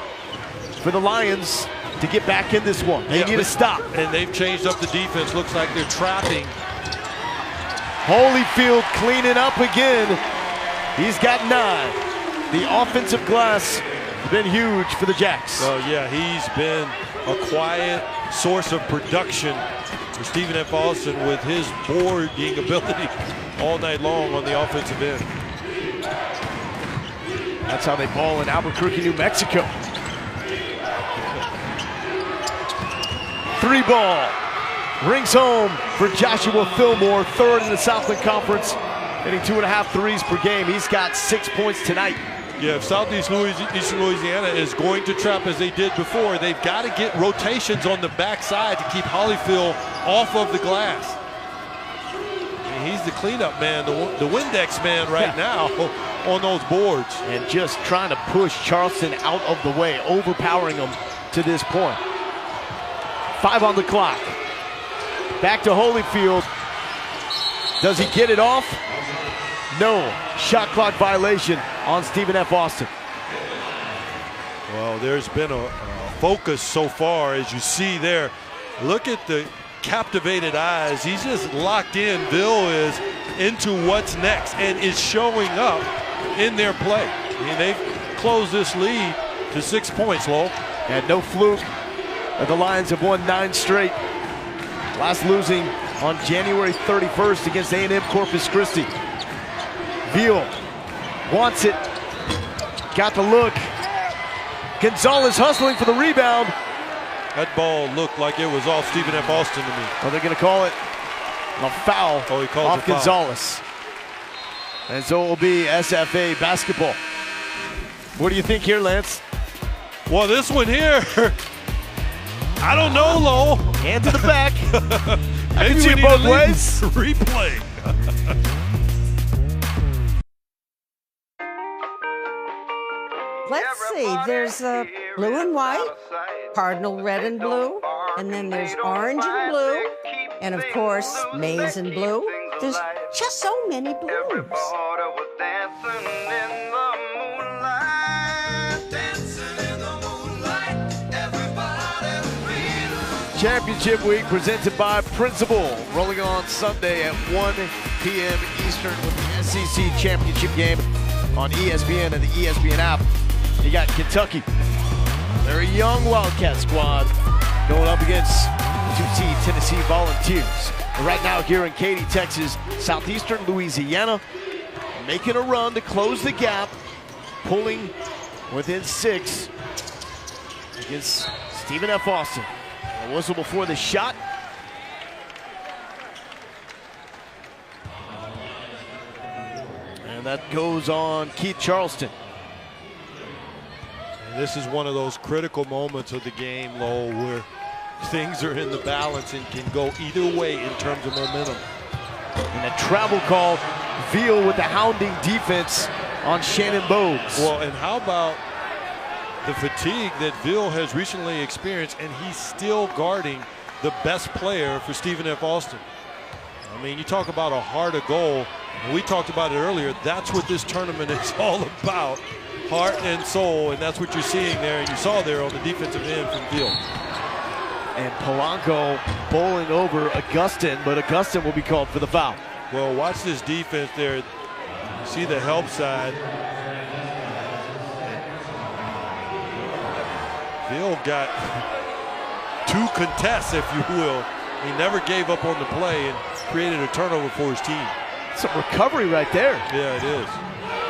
for the Lions to get back in this one. They need a stop. And they've changed up the defense. Looks like they're trapping. Holyfield cleaning up again. He's got 9. The offensive glass has been huge for the Jacks. Oh yeah, he's been a quiet source of production for Stephen F. Austin with his boarding ability all night long on the offensive end. That's how they ball in Albuquerque, New Mexico. 3 ball. Rings home for Joshua Fillmore, 3rd in the Southland Conference, hitting 2.5 threes per game. He's got 6 points tonight. Yeah, if Southeast Eastern Louisiana is going to trap as they did before, they've got to get rotations on the backside to keep Holyfield off of the glass. he's the cleanup man, the Windex man right now on those boards. And just trying to push Charleston out of the way, overpowering them to this point. 5 on the clock. Back to Holyfield. Does he get it off? No. Shot clock violation on Stephen F. Austin. Well, there's been a focus so far, as you see there. Look at the captivated eyes. He's just locked in. Bill is into what's next and is showing up in their play. I mean, they've closed this lead to 6 points, Lowell. And no fluke. The Lions have won 9 straight. Last losing on January 31st against A&M Corpus Christi. Veal wants it. Got the look. Gonzalez hustling for the rebound. That ball looked like it was off Stephen F. Austin to me. Well, they're going to call it a foul off Gonzalez. And so it will be SFA basketball. What do you think here, Lance? Well, this one here, I don't know, Lowell. Hand to the back. I can see Maybe it both ways. Replay. Let's see, there's blue and white, cardinal red and blue, and then there's orange and blue, and of course, maize and blue. There's just so many blues. Championship week presented by Principal, rolling on Sunday at 1 p.m. Eastern with the SEC Championship game on ESPN and the ESPN app. You got Kentucky, they're a young Wildcat squad going up against 2C Tennessee Volunteers. And right now here in Katy, Texas, southeastern Louisiana, making a run to close the gap, pulling within 6 against Stephen F. Austin. A whistle before the shot. And that goes on Keith Charleston. And this is one of those critical moments of the game, Lowell, where things are in the balance and can go either way in terms of momentum. And a travel call, Veal with the hounding defense on Shannon Bogues. Well, and how about the fatigue that Veal has recently experienced, and he's still guarding the best player for Stephen F. Austin. I mean, you talk about a heart of gold, and we talked about it earlier. That's what this tournament is all about, heart and soul, and that's what you're seeing there, and you saw there on the defensive end from Veal. And Polanco bowling over Augustin, but Augustin will be called for the foul. Well, watch this defense there. You see the help side. Veal got 2 contests, if you will. He never gave up on the play and created a turnover for his team. Some recovery right there. Yeah, it is.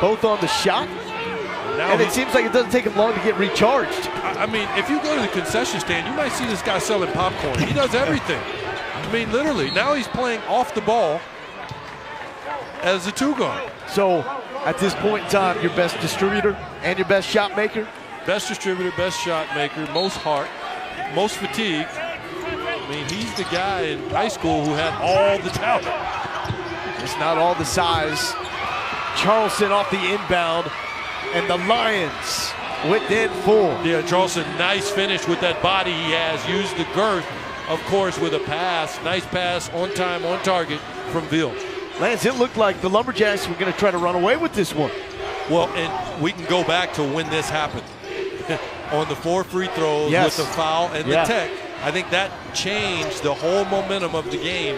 Both on the shot. And it seems like it doesn't take him long to get recharged. I mean, if you go to the concession stand, you might see this guy selling popcorn. He does everything. I mean, literally. Now he's playing off the ball as a 2-guard. So, at this point in time, your best distributor and your best shot maker? Best distributor, best shot maker, most heart, most fatigue. I mean, he's the guy in high school who had all the talent. It's not all the size. Charleston off the inbound, and the Lions within 4. Yeah, Charleston, nice finish with that body he has. Used the girth, of course, with a pass. Nice pass, on time, on target from Veal. Lance, it looked like the Lumberjacks were going to try to run away with this one. Well, and we can go back to when this happened. On the 4 free throws with the foul and the tech. I think that changed the whole momentum of the game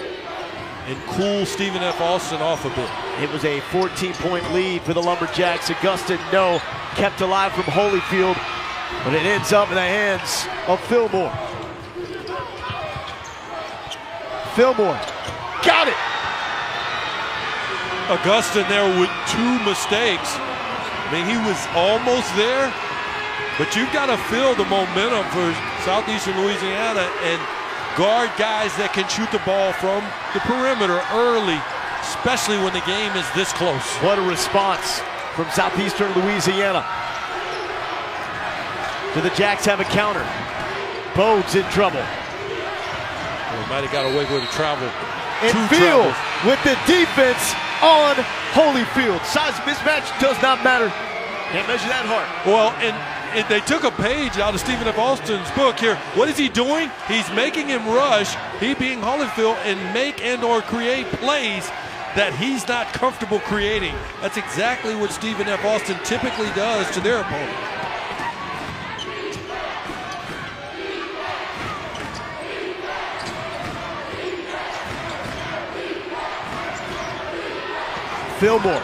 and cooled Stephen F. Austin off a bit. It was a 14-point lead for the Lumberjacks. Augustin, kept alive from Holyfield, but it ends up in the hands of Fillmore. Fillmore, got it! Augustin there with 2 mistakes. I mean, he was almost there, but you've got to feel the momentum for Southeastern Louisiana and guard guys that can shoot the ball from the perimeter early, especially when the game is this close. What a response from Southeastern Louisiana. Do the Jacks have a counter? Bogues in trouble. Well, might have got away with a travel. And Veal with the defense on Holyfield. Size mismatch does not matter. Can't measure that hard. Well, and they took a page out of Stephen F. Austin's book here. What is he doing? He's making him rush, he being Holyfield, and make and or create plays that he's not comfortable creating. That's exactly what Stephen F. Austin typically does to their opponent. Fillmore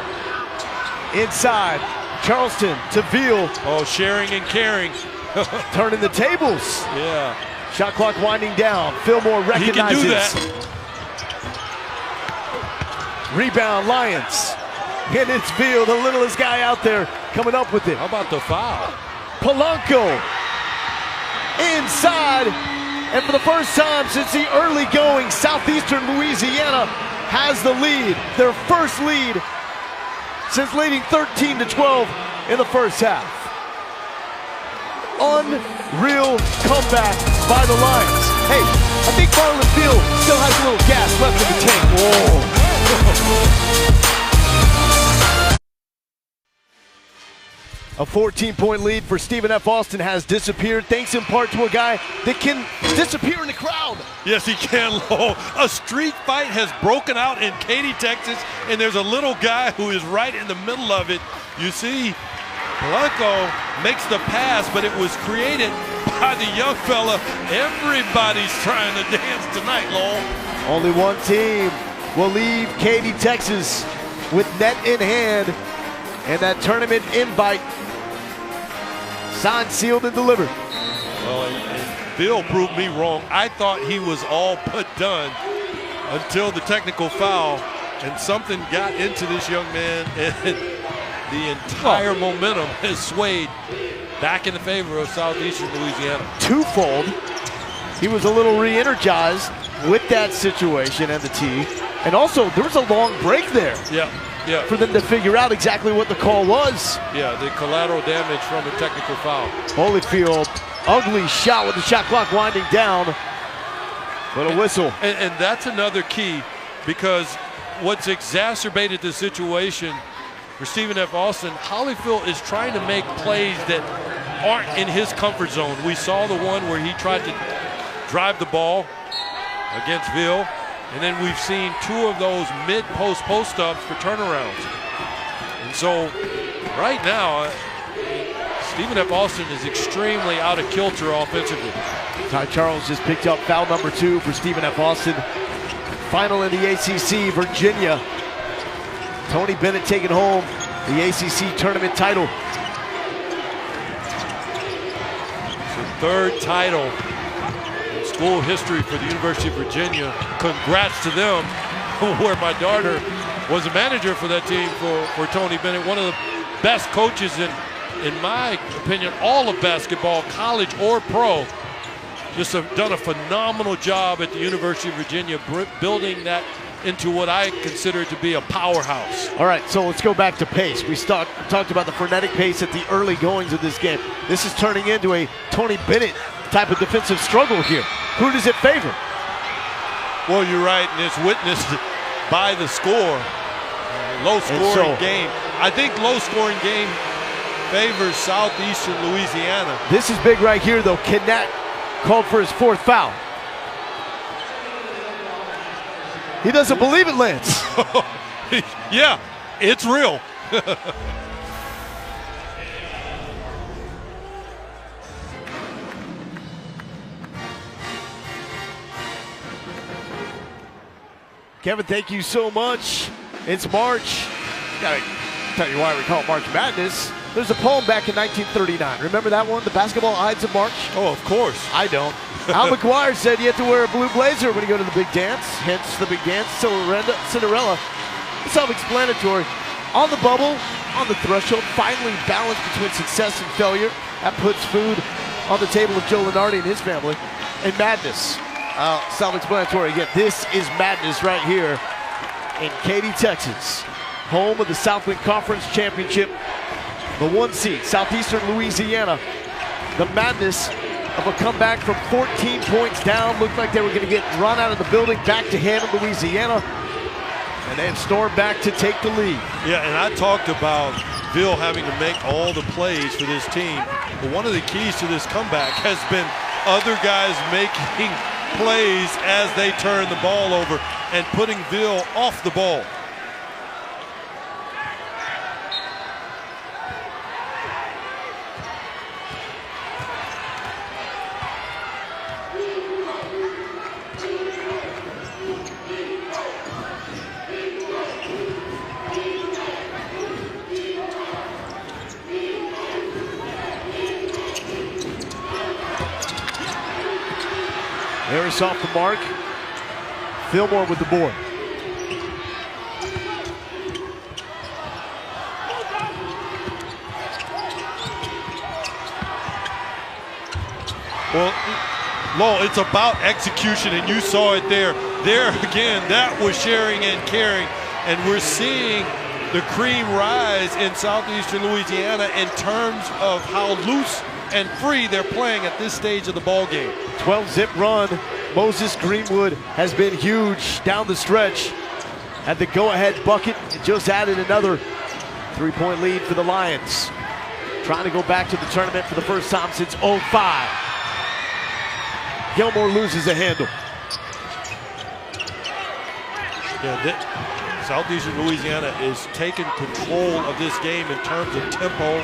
inside. Charleston to Veal. Oh, sharing and caring. Turning the tables. Yeah. Shot clock winding down. Fillmore recognizes. He can do that. Rebound, Lions. And it's Veal, the littlest guy out there, coming up with it. How about the foul? Polanco inside. And for the first time since the early going, Southeastern Louisiana has the lead. Their first lead since leading 13-12 in the first half. Unreal comeback by the Lions. Hey, I think Marlon Field still has a little gas left in the tank. Whoa. A 14-point lead for Stephen F. Austin has disappeared, thanks in part to a guy that can disappear in the crowd. Yes, he can, Lowell. A street fight has broken out in Katy, Texas, and there's a little guy who is right in the middle of it. You see, Polanco makes the pass, but it was created by the young fella. Everybody's trying to dance tonight, Lowell. Only one team will leave Katy, Texas with net in hand, and that tournament invite signed, sealed, and delivered. Well, and Bill proved me wrong. I thought he was all but done until the technical foul, and something got into this young man, and the entire momentum has swayed back in the favor of Southeastern Louisiana. Twofold. He was a little re-energized with that situation and the tee, and also there was a long break there. Yeah. Yeah. For them to figure out exactly what the call was. Yeah, the collateral damage from a technical foul. Holyfield, ugly shot with the shot clock winding down. But a whistle. And that's another key, because what's exacerbated the situation for Stephen F. Austin, Holyfield is trying to make plays that aren't in his comfort zone. We saw the one where he tried to drive the ball against Ville. And then we've seen two of those mid-post post-ups for turnarounds. And so right now, Stephen F. Austin is extremely out of kilter offensively. Ty Charles just picked up foul number 2 for Stephen F. Austin. Final in the ACC, Virginia. Tony Bennett taking home the ACC tournament title. It's the third title school history for the University of Virginia. Congrats to them, where my daughter was a manager for that team for Tony Bennett, one of the best coaches in my opinion, all of basketball, college or pro. Just have done a phenomenal job at the University of Virginia, building that into what I consider to be a powerhouse. All right, so let's go back to pace. We talked about the frenetic pace at the early goings of this game. This is turning into a Tony Bennett type of defensive struggle here. Who does it favor? Well, you're right, and it's witnessed by the score. Low-scoring game. I think low-scoring game favors Southeastern Louisiana. This is big right here, though. Knapp called for his 4th foul. He doesn't believe it, Lance. Yeah, it's real. Kevin, thank you so much. It's March. Gotta tell you why we call it March Madness. There's a poem back in 1939. Remember that one? The Basketball Ides of March? Oh, of course. I don't. Al McGuire said you have to wear a blue blazer when you go to the big dance. Hence the big dance. Cinderella. It's self-explanatory. On the bubble, on the threshold, finally balanced between success and failure. That puts food on the table of Joe Lenardi and his family. And madness. Self-explanatory again. This is madness right here in Katy, Texas. Home of the Southland Conference Championship. The 1 seed, Southeastern Louisiana. The madness of a comeback from 14 points down. Looked like they were going to get run out of the building back to Hammond, Louisiana. And they have stormed back to take the lead. Yeah, and I talked about Bill having to make all the plays for this team. But one of the keys to this comeback has been other guys making plays as they turn the ball over and putting Bill off the ball. Harris off the mark. Fillmore with the board. Well, Lowell, it's about execution, and you saw it there. There again, that was sharing and caring, and we're seeing the cream rise in southeastern Louisiana in terms of how loose and free they're playing at this stage of the ball game. 12-zip run. Moses Greenwood has been huge down the stretch. Had the go-ahead bucket. It just added another three-point lead for the Lions. Trying to go back to the tournament for the first time since 05. Gilmore loses a handle. Yeah, southeastern Louisiana is taking control of this game in terms of tempo,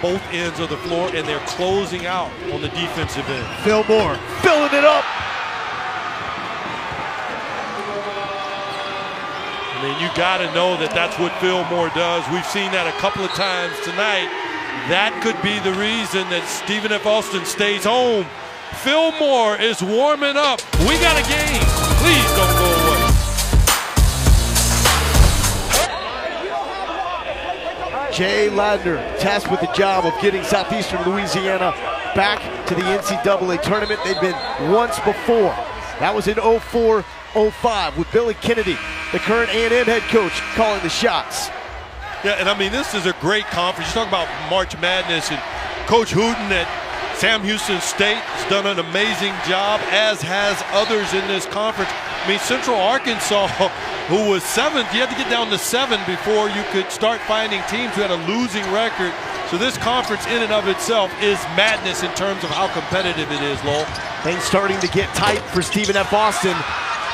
both ends of the floor, and they're closing out on the defensive end. Fillmore filling it up. I mean, you got to know that that's what Fillmore does. We've seen that a couple of times tonight. That could be the reason that Stephen F. Austin stays home. Fillmore is warming up. We got a game. Please don't go away. Jay Ladner tasked with the job of getting Southeastern Louisiana back to the NCAA tournament. They've been once before. That was in 04-05 with Billy Kennedy, the current A&M head coach, calling the shots. Yeah, and I mean, this is a great conference. You talk about March Madness, and Coach Hooten at Sam Houston State has done an amazing job, as has others in this conference. I mean, Central Arkansas, who was 7th, you had to get down to 7 before you could start finding teams who had a losing record. So this conference in and of itself is madness in terms of how competitive it is, Lowell. Things starting to get tight for Stephen F. Austin.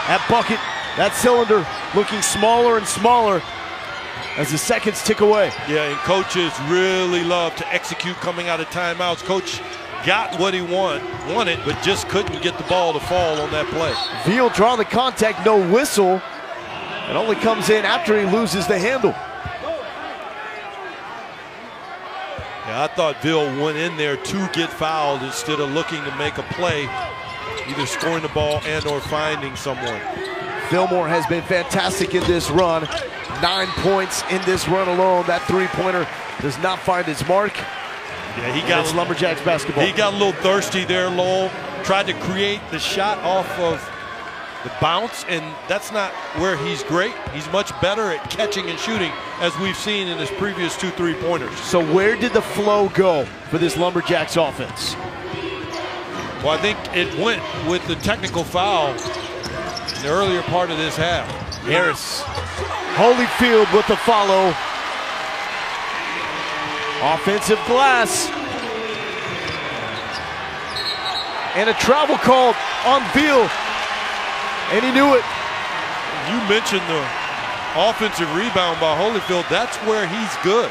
That bucket, that cylinder looking smaller and smaller as the seconds tick away. Yeah, and coaches really love to execute coming out of timeouts. Coach got what he wanted, but just couldn't get the ball to fall on that play. Veal drawing the contact, no whistle. It only comes in after he loses the handle. Yeah, I thought Veal went in there to get fouled instead of looking to make a play, either scoring the ball and or finding someone. Fillmore has been fantastic in this run. 9 points in this run alone. That three-pointer does not find its mark. Yeah, he got Lumberjacks basketball. He got a little thirsty there, Lowell. Tried to create the shot off of the bounce, and that's not where he's great. He's much better at catching and shooting, as we've seen in his previous 2 3-pointers. So where did the flow go for this Lumberjacks offense? Well, I think it went with the technical foul in the earlier part of this half. Harris. Holyfield with the follow. Offensive glass. And a travel call on Veal. And he knew it. You mentioned the offensive rebound by Holyfield. That's where he's good.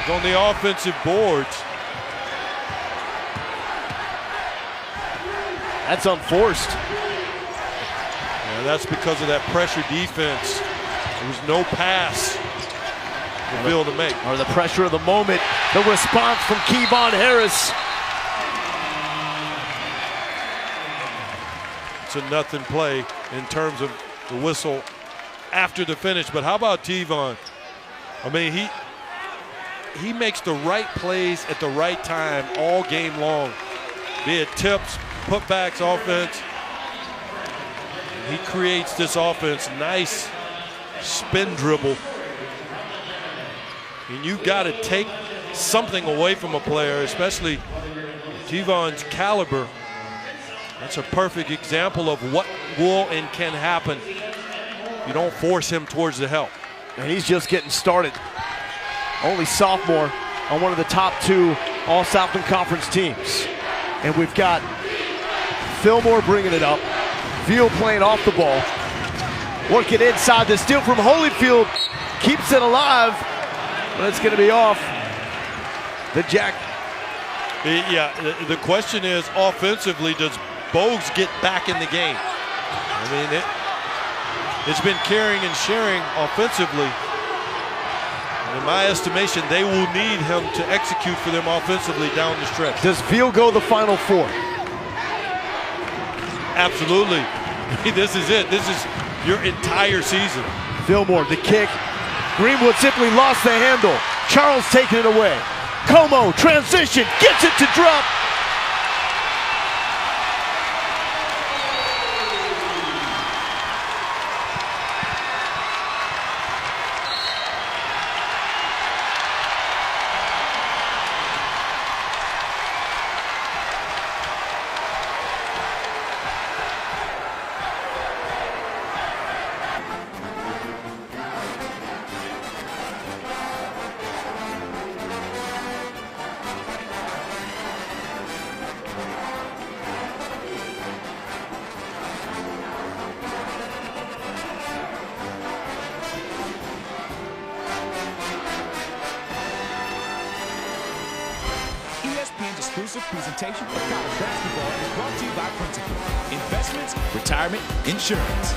He's on the offensive boards. That's unforced. Yeah, that's because of that pressure defense. There was no pass for Veal to make. Or the pressure of the moment. The response from Kevon Harris. It's a nothing play in terms of the whistle after the finish. But how about Tevon? I mean, he makes the right plays at the right time all game long. Be it tips, putbacks, offense. He creates this offense, nice spin dribble. And you've got to take something away from a player, especially Tevon's caliber. That's a perfect example of what will and can happen You don't force him towards the help. And he's just getting started. Only sophomore on one of the top 2 All-Southland Conference teams. And we've got Fillmore bringing it up. Veal playing off the ball. Working inside. The steal from Holyfield keeps it alive. But it's going to be off. The Jack. Yeah, the question is, offensively, does Bogues get back in the game? I mean, it's been caring and sharing offensively. In my estimation, they will need him to execute for them offensively down the stretch. Does Veal go the Final Four? Absolutely. This is it. This is your entire season. Fillmore, the kick. Greenwood simply lost the handle. Charles taking it away. Como, transition, gets it to drop. ESPN's exclusive presentation of college basketball is brought to you by Principal. Investments, retirement, insurance.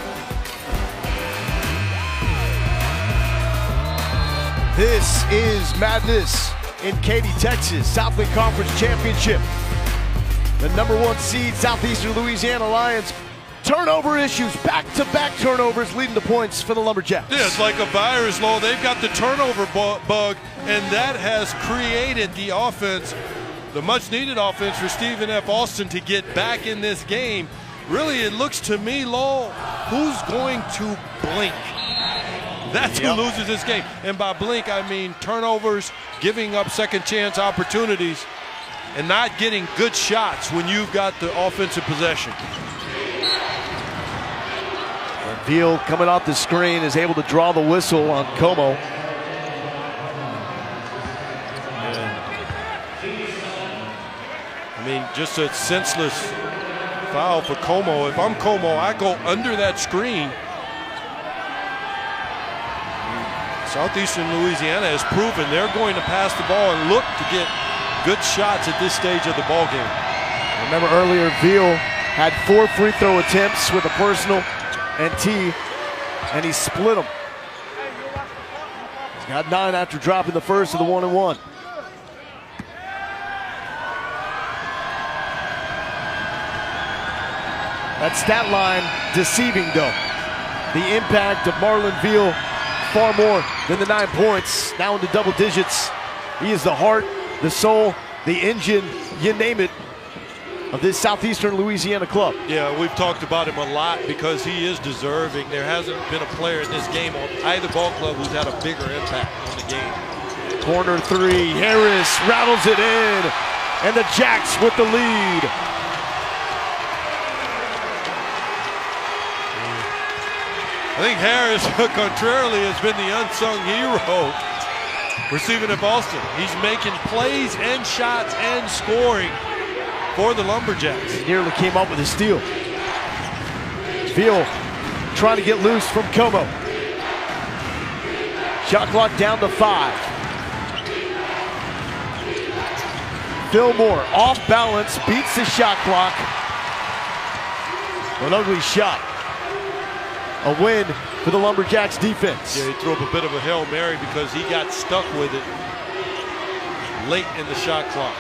This is madness in Katy, Texas. Southland Conference Championship. The #1 seed Southeastern Louisiana Lions. Turnover issues, back-to-back turnovers leading to points for the Lumberjacks. Yeah, it's like a virus, Lowell. They've got the turnover bug, and that has created the offense, the much-needed offense for Stephen F. Austin to get back in this game. Really, it looks to me, Lowell, who's going to blink? That's who loses this game. And by blink, I mean turnovers, giving up second-chance opportunities, and not getting good shots when you've got the offensive possession. Veal coming off the screen is able to draw the whistle on Como. I mean, just a senseless foul for Como. If I'm Como, I go under that screen. Southeastern Louisiana has proven they're going to pass the ball and look to get good shots at this stage of the ball game. Remember earlier, Veal had 4 free throw attempts with a personal and tee, and he split them. He's got 9 after dropping the first of the 1-and-1. That stat line deceiving though. The impact of Marlon Veal far more than the 9 points, now into double digits. He is the heart, the soul, the engine, you name it, of this Southeastern Louisiana club. Yeah, we've talked about him a lot because he is deserving. There hasn't been a player in this game on either ball club who's had a bigger impact on the game. Corner 3, Harris rattles it in, and the Jacks with the lead. I think Harris, contrarily, has been the unsung hero for Stephen F. Austin. He's making plays and shots and scoring for the Lumberjacks. He nearly came up with a steal. Veal trying to get loose from Como. Shot clock down to 5. Fillmore off balance, beats the shot clock. An ugly shot. A win for the Lumberjacks defense. Yeah, he threw up a bit of a Hail Mary because he got stuck with it late in the shot clock.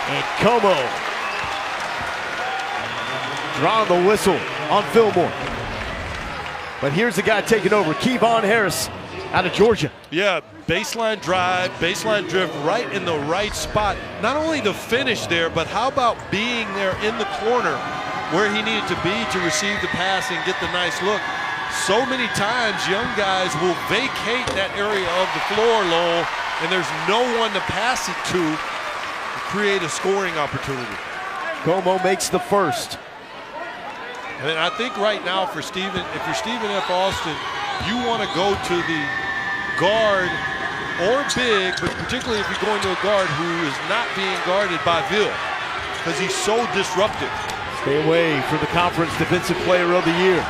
And Como drawing the whistle on Fillmore. But here's the guy taking over, Kevon Harris out of Georgia. Yeah, baseline drive, baseline drift right in the right spot. Not only the finish there, but how about being there in the corner where he needed to be to receive the pass and get the nice look. So many times young guys will vacate that area of the floor, Lowell, and there's no one to pass it to create a scoring opportunity. Como makes the first. And I think right now for Stephen, if you're Stephen F. Austin, you want to go to the guard or big, but particularly if you're going to a guard who is not being guarded by Ville, because he's so disruptive. Stay away from the conference defensive player of the year.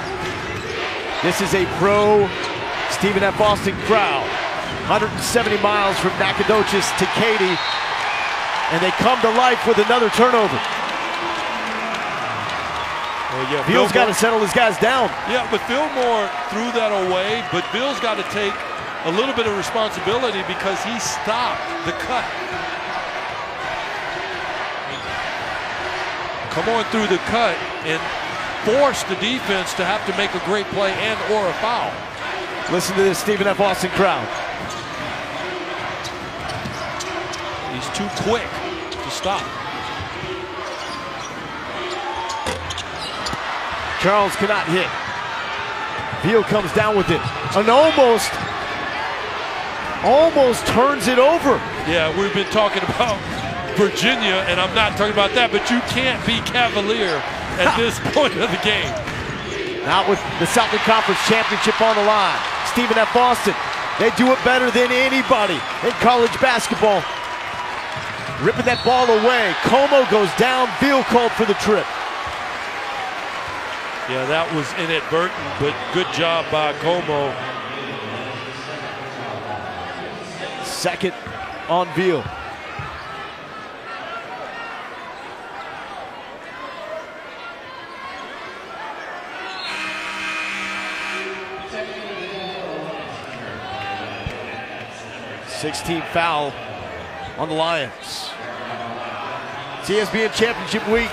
This is a pro Stephen F. Austin crowd. 170 miles from Nacogdoches to Katy, and they come to life with another turnover. Well, yeah, Ville's got to settle his guys down. Yeah, but Fillmore threw that away, but Ville's got to take a little bit of responsibility because he stopped the cut. Come on through the cut and force the defense to have to make a great play and or a foul. Listen to this Stephen F. Austin crowd. He's too quick to stop. Charles cannot hit. Ville comes down with it and almost turns it over. Yeah, we've been talking about Virginia, and I'm not talking about that, but you can't be cavalier at this point of the game. Not with the Southland Conference Championship on the line. Stephen F. Austin, they do it better than anybody in college basketball. Ripping that ball away. Como goes down. Ville called for the trip. Yeah, that was inadvertent, but good job by Como. Second on Ville. .16 foul on the Lions. It's ESPN Championship Week.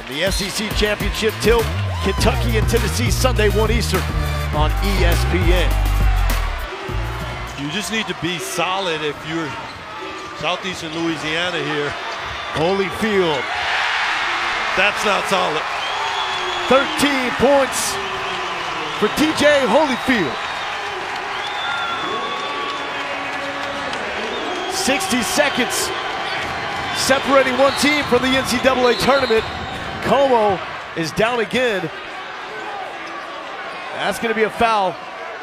And the SEC Championship tilt, Kentucky and Tennessee, Sunday 1 Eastern on ESPN. You just need to be solid if you're Southeastern Louisiana here. Holyfield. That's not solid. 13 points for TJ Holyfield. 60 seconds separating one team from the NCAA tournament. Como is down again. That's going to be a foul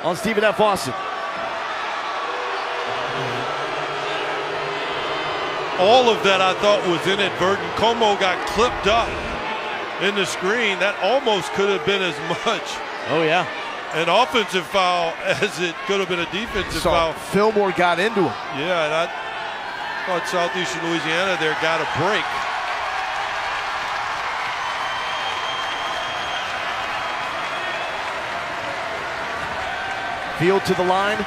on Stephen F. Austin. All of that I thought was inadvertent. Como got clipped up in the screen. That almost could have been as much Oh, yeah. an offensive foul as it could have been a defensive foul. Fillmore got into him. Yeah, and I thought Southeastern Louisiana there got a break. Field to the line.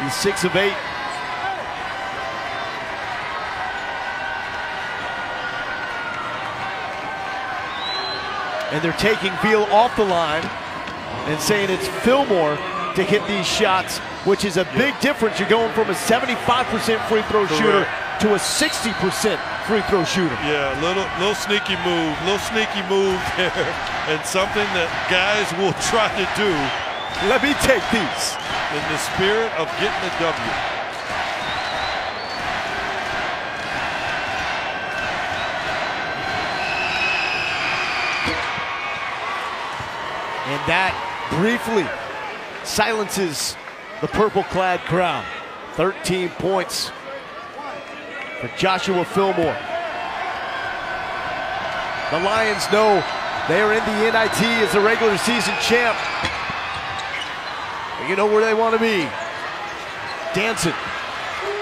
He's 6 of 8. And they're taking Ville off the line and saying it's Fillmore to hit these shots, which is a big difference. You're going from a 75% free throw shooter to a 60% free throw shooter. Yeah, little sneaky move there, and something that guys will try to do. Let me take these. In the spirit of getting a W. And that briefly silences the purple-clad crowd. 13 points for Joshua Fillmore. The Lions know they are in the NIT as a regular season champ. You know where they want to be. Dancing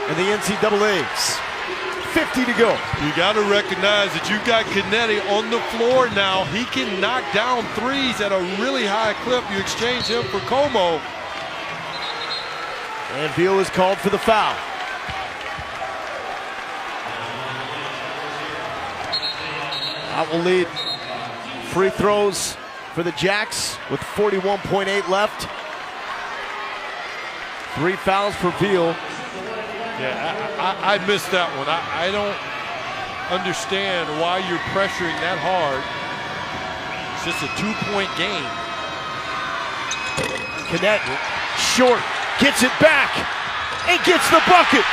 in the NCAAs. 50 to go. You got to recognize that you've got Canetti on the floor now. He can knock down threes at a really high clip. You exchange him for Como. And Ville is called for the foul. That will lead free throws for the Jacks with 41.8 left. 3 fouls for Ville. Yeah, I missed that one. I don't understand why you're pressuring that hard. It's just a 2-point game. Canet short. gets it back, and gets the bucket.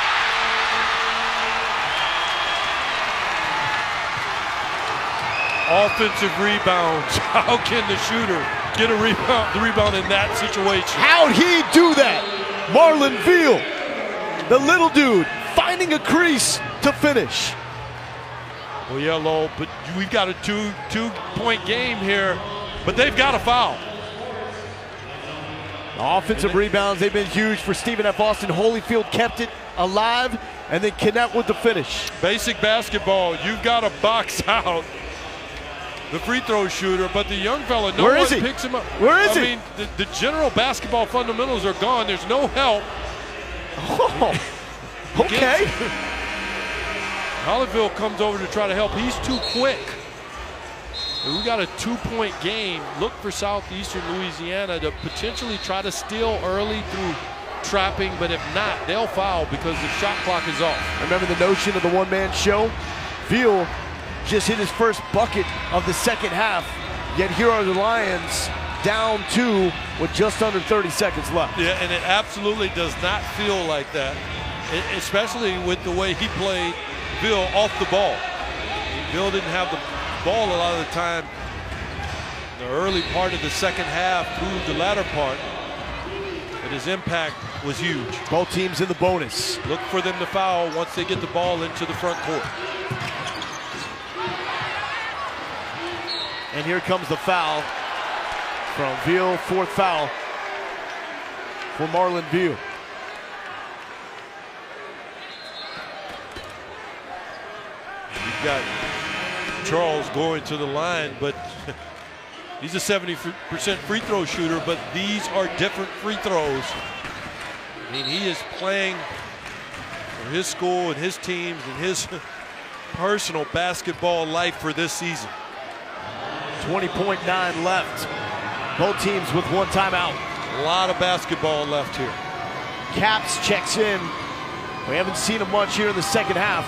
Offensive rebounds. How can the shooter get a rebound in that situation? How'd he do that? Marlon Veal, the little dude, finding a crease to finish. Well, yeah, Lowell, but we've got a two-point game here, but they've got a foul. Offensive rebounds, they've been huge for Stephen F. Austin. Holyfield kept it alive, and then Kennett with the finish. Basic basketball, you've got to box out the free throw shooter, but the young fella, no one picks him up. Where is he? I mean, the general basketball fundamentals are gone. There's no help. Oh, okay. Holyfield comes over to try to help. He's too quick. We got a two-point game. Look for Southeastern Louisiana to potentially try to steal early through trapping, but if not, they'll foul because the shot clock is off. Remember the notion of the one-man show? Veal just hit his first bucket of the second half, yet here are the Lions down 2 with just under 30 seconds left. Yeah, and it absolutely does not feel like that, especially with the way he played Veal off the ball. Veal didn't have the ball a lot of the time in the early part of the second half through the latter part, but his impact was huge. Both teams in the bonus. Look for them to foul once they get the ball into the front court. And here comes the foul from Veal, fourth foul for Marlon Veal. You've got Charles going to the line, but he's a 70% free throw shooter, but these are different free throws. I mean, he is playing for his school and his teams and his personal basketball life for this season. 20.9 left. Both teams with one timeout. A lot of basketball left here. Caps checks in. We haven't seen him much here in the second half.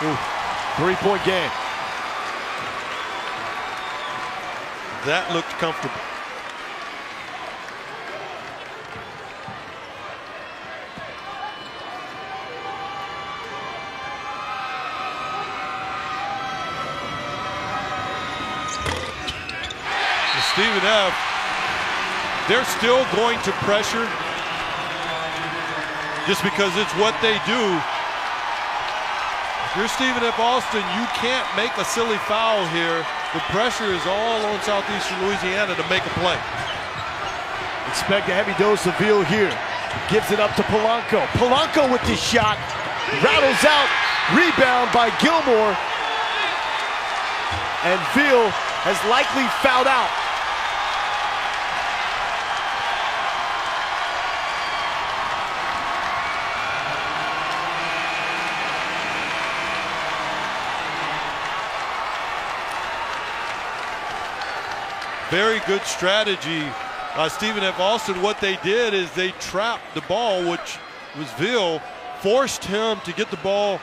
Ooh, 3-point game. That looked comfortable. Stephen F., they're still going to pressure just because it's what they do. If you're Stephen F. Austin, you can't make a silly foul here. The pressure is all on Southeastern Louisiana to make a play. Expect a heavy dose of Veal here. Gives it up to Polanco. Polanco with this shot. Rattles out. Rebound by Gilmore. And Veal has likely fouled out. Very good strategy by Stephen F. Austin. What they did is they trapped the ball, which was Veal, forced him to get the ball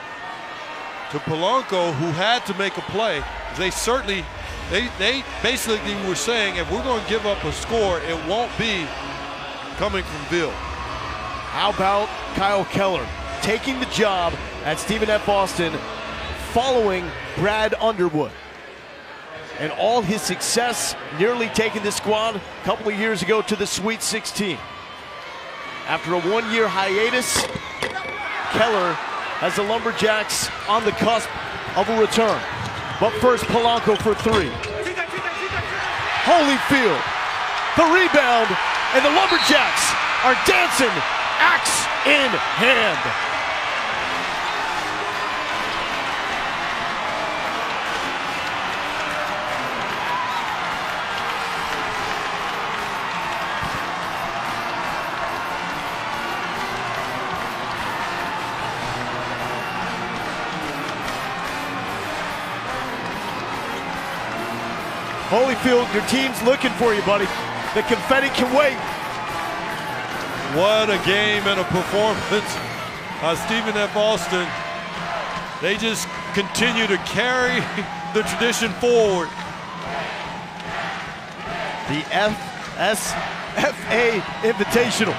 to Polanco, who had to make a play. They basically were saying, if we're going to give up a score, it won't be coming from Veal. How about Kyle Keller taking the job at Stephen F. Austin following Brad Underwood? And all his success, nearly taking this squad a couple of years ago to the Sweet 16. After a one-year hiatus, Keller has the Lumberjacks on the cusp of a return. But first, Polanco for three. Holyfield, the rebound, and the Lumberjacks are dancing, axe in hand. Holyfield, your team's looking for you, buddy. The confetti can wait. What a game and a performance. Stephen F. Austin, they just continue to carry the tradition forward. The F SFA Invitational.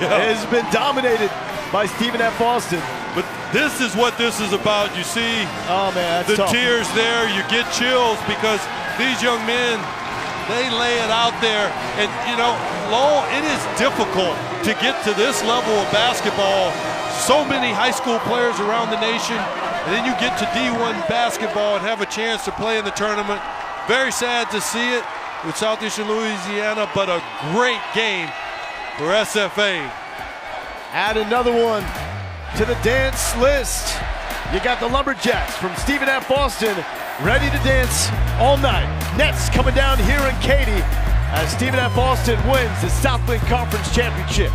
Has been dominated by Stephen F. Austin. But this is what this is about. You see that's tough. Tears there. You get chills because these young men, they lay it out there. And, you know, Lowell, it is difficult to get to this level of basketball. So many high school players around the nation. And then you get to D1 basketball and have a chance to play in the tournament. Very sad to see it with Southeastern Louisiana, but a great game for SFA. Add another one to the dance list. You got the Lumberjacks from Stephen F. Austin ready to dance all night. Nets coming down here in Katy as Stephen F. Austin wins the Southland Conference Championship.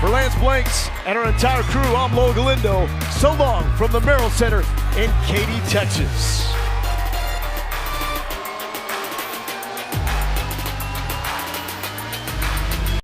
For Lance Blanks and our entire crew, I'm Lo Galindo. So long from the Merrill Center in Katy, Texas.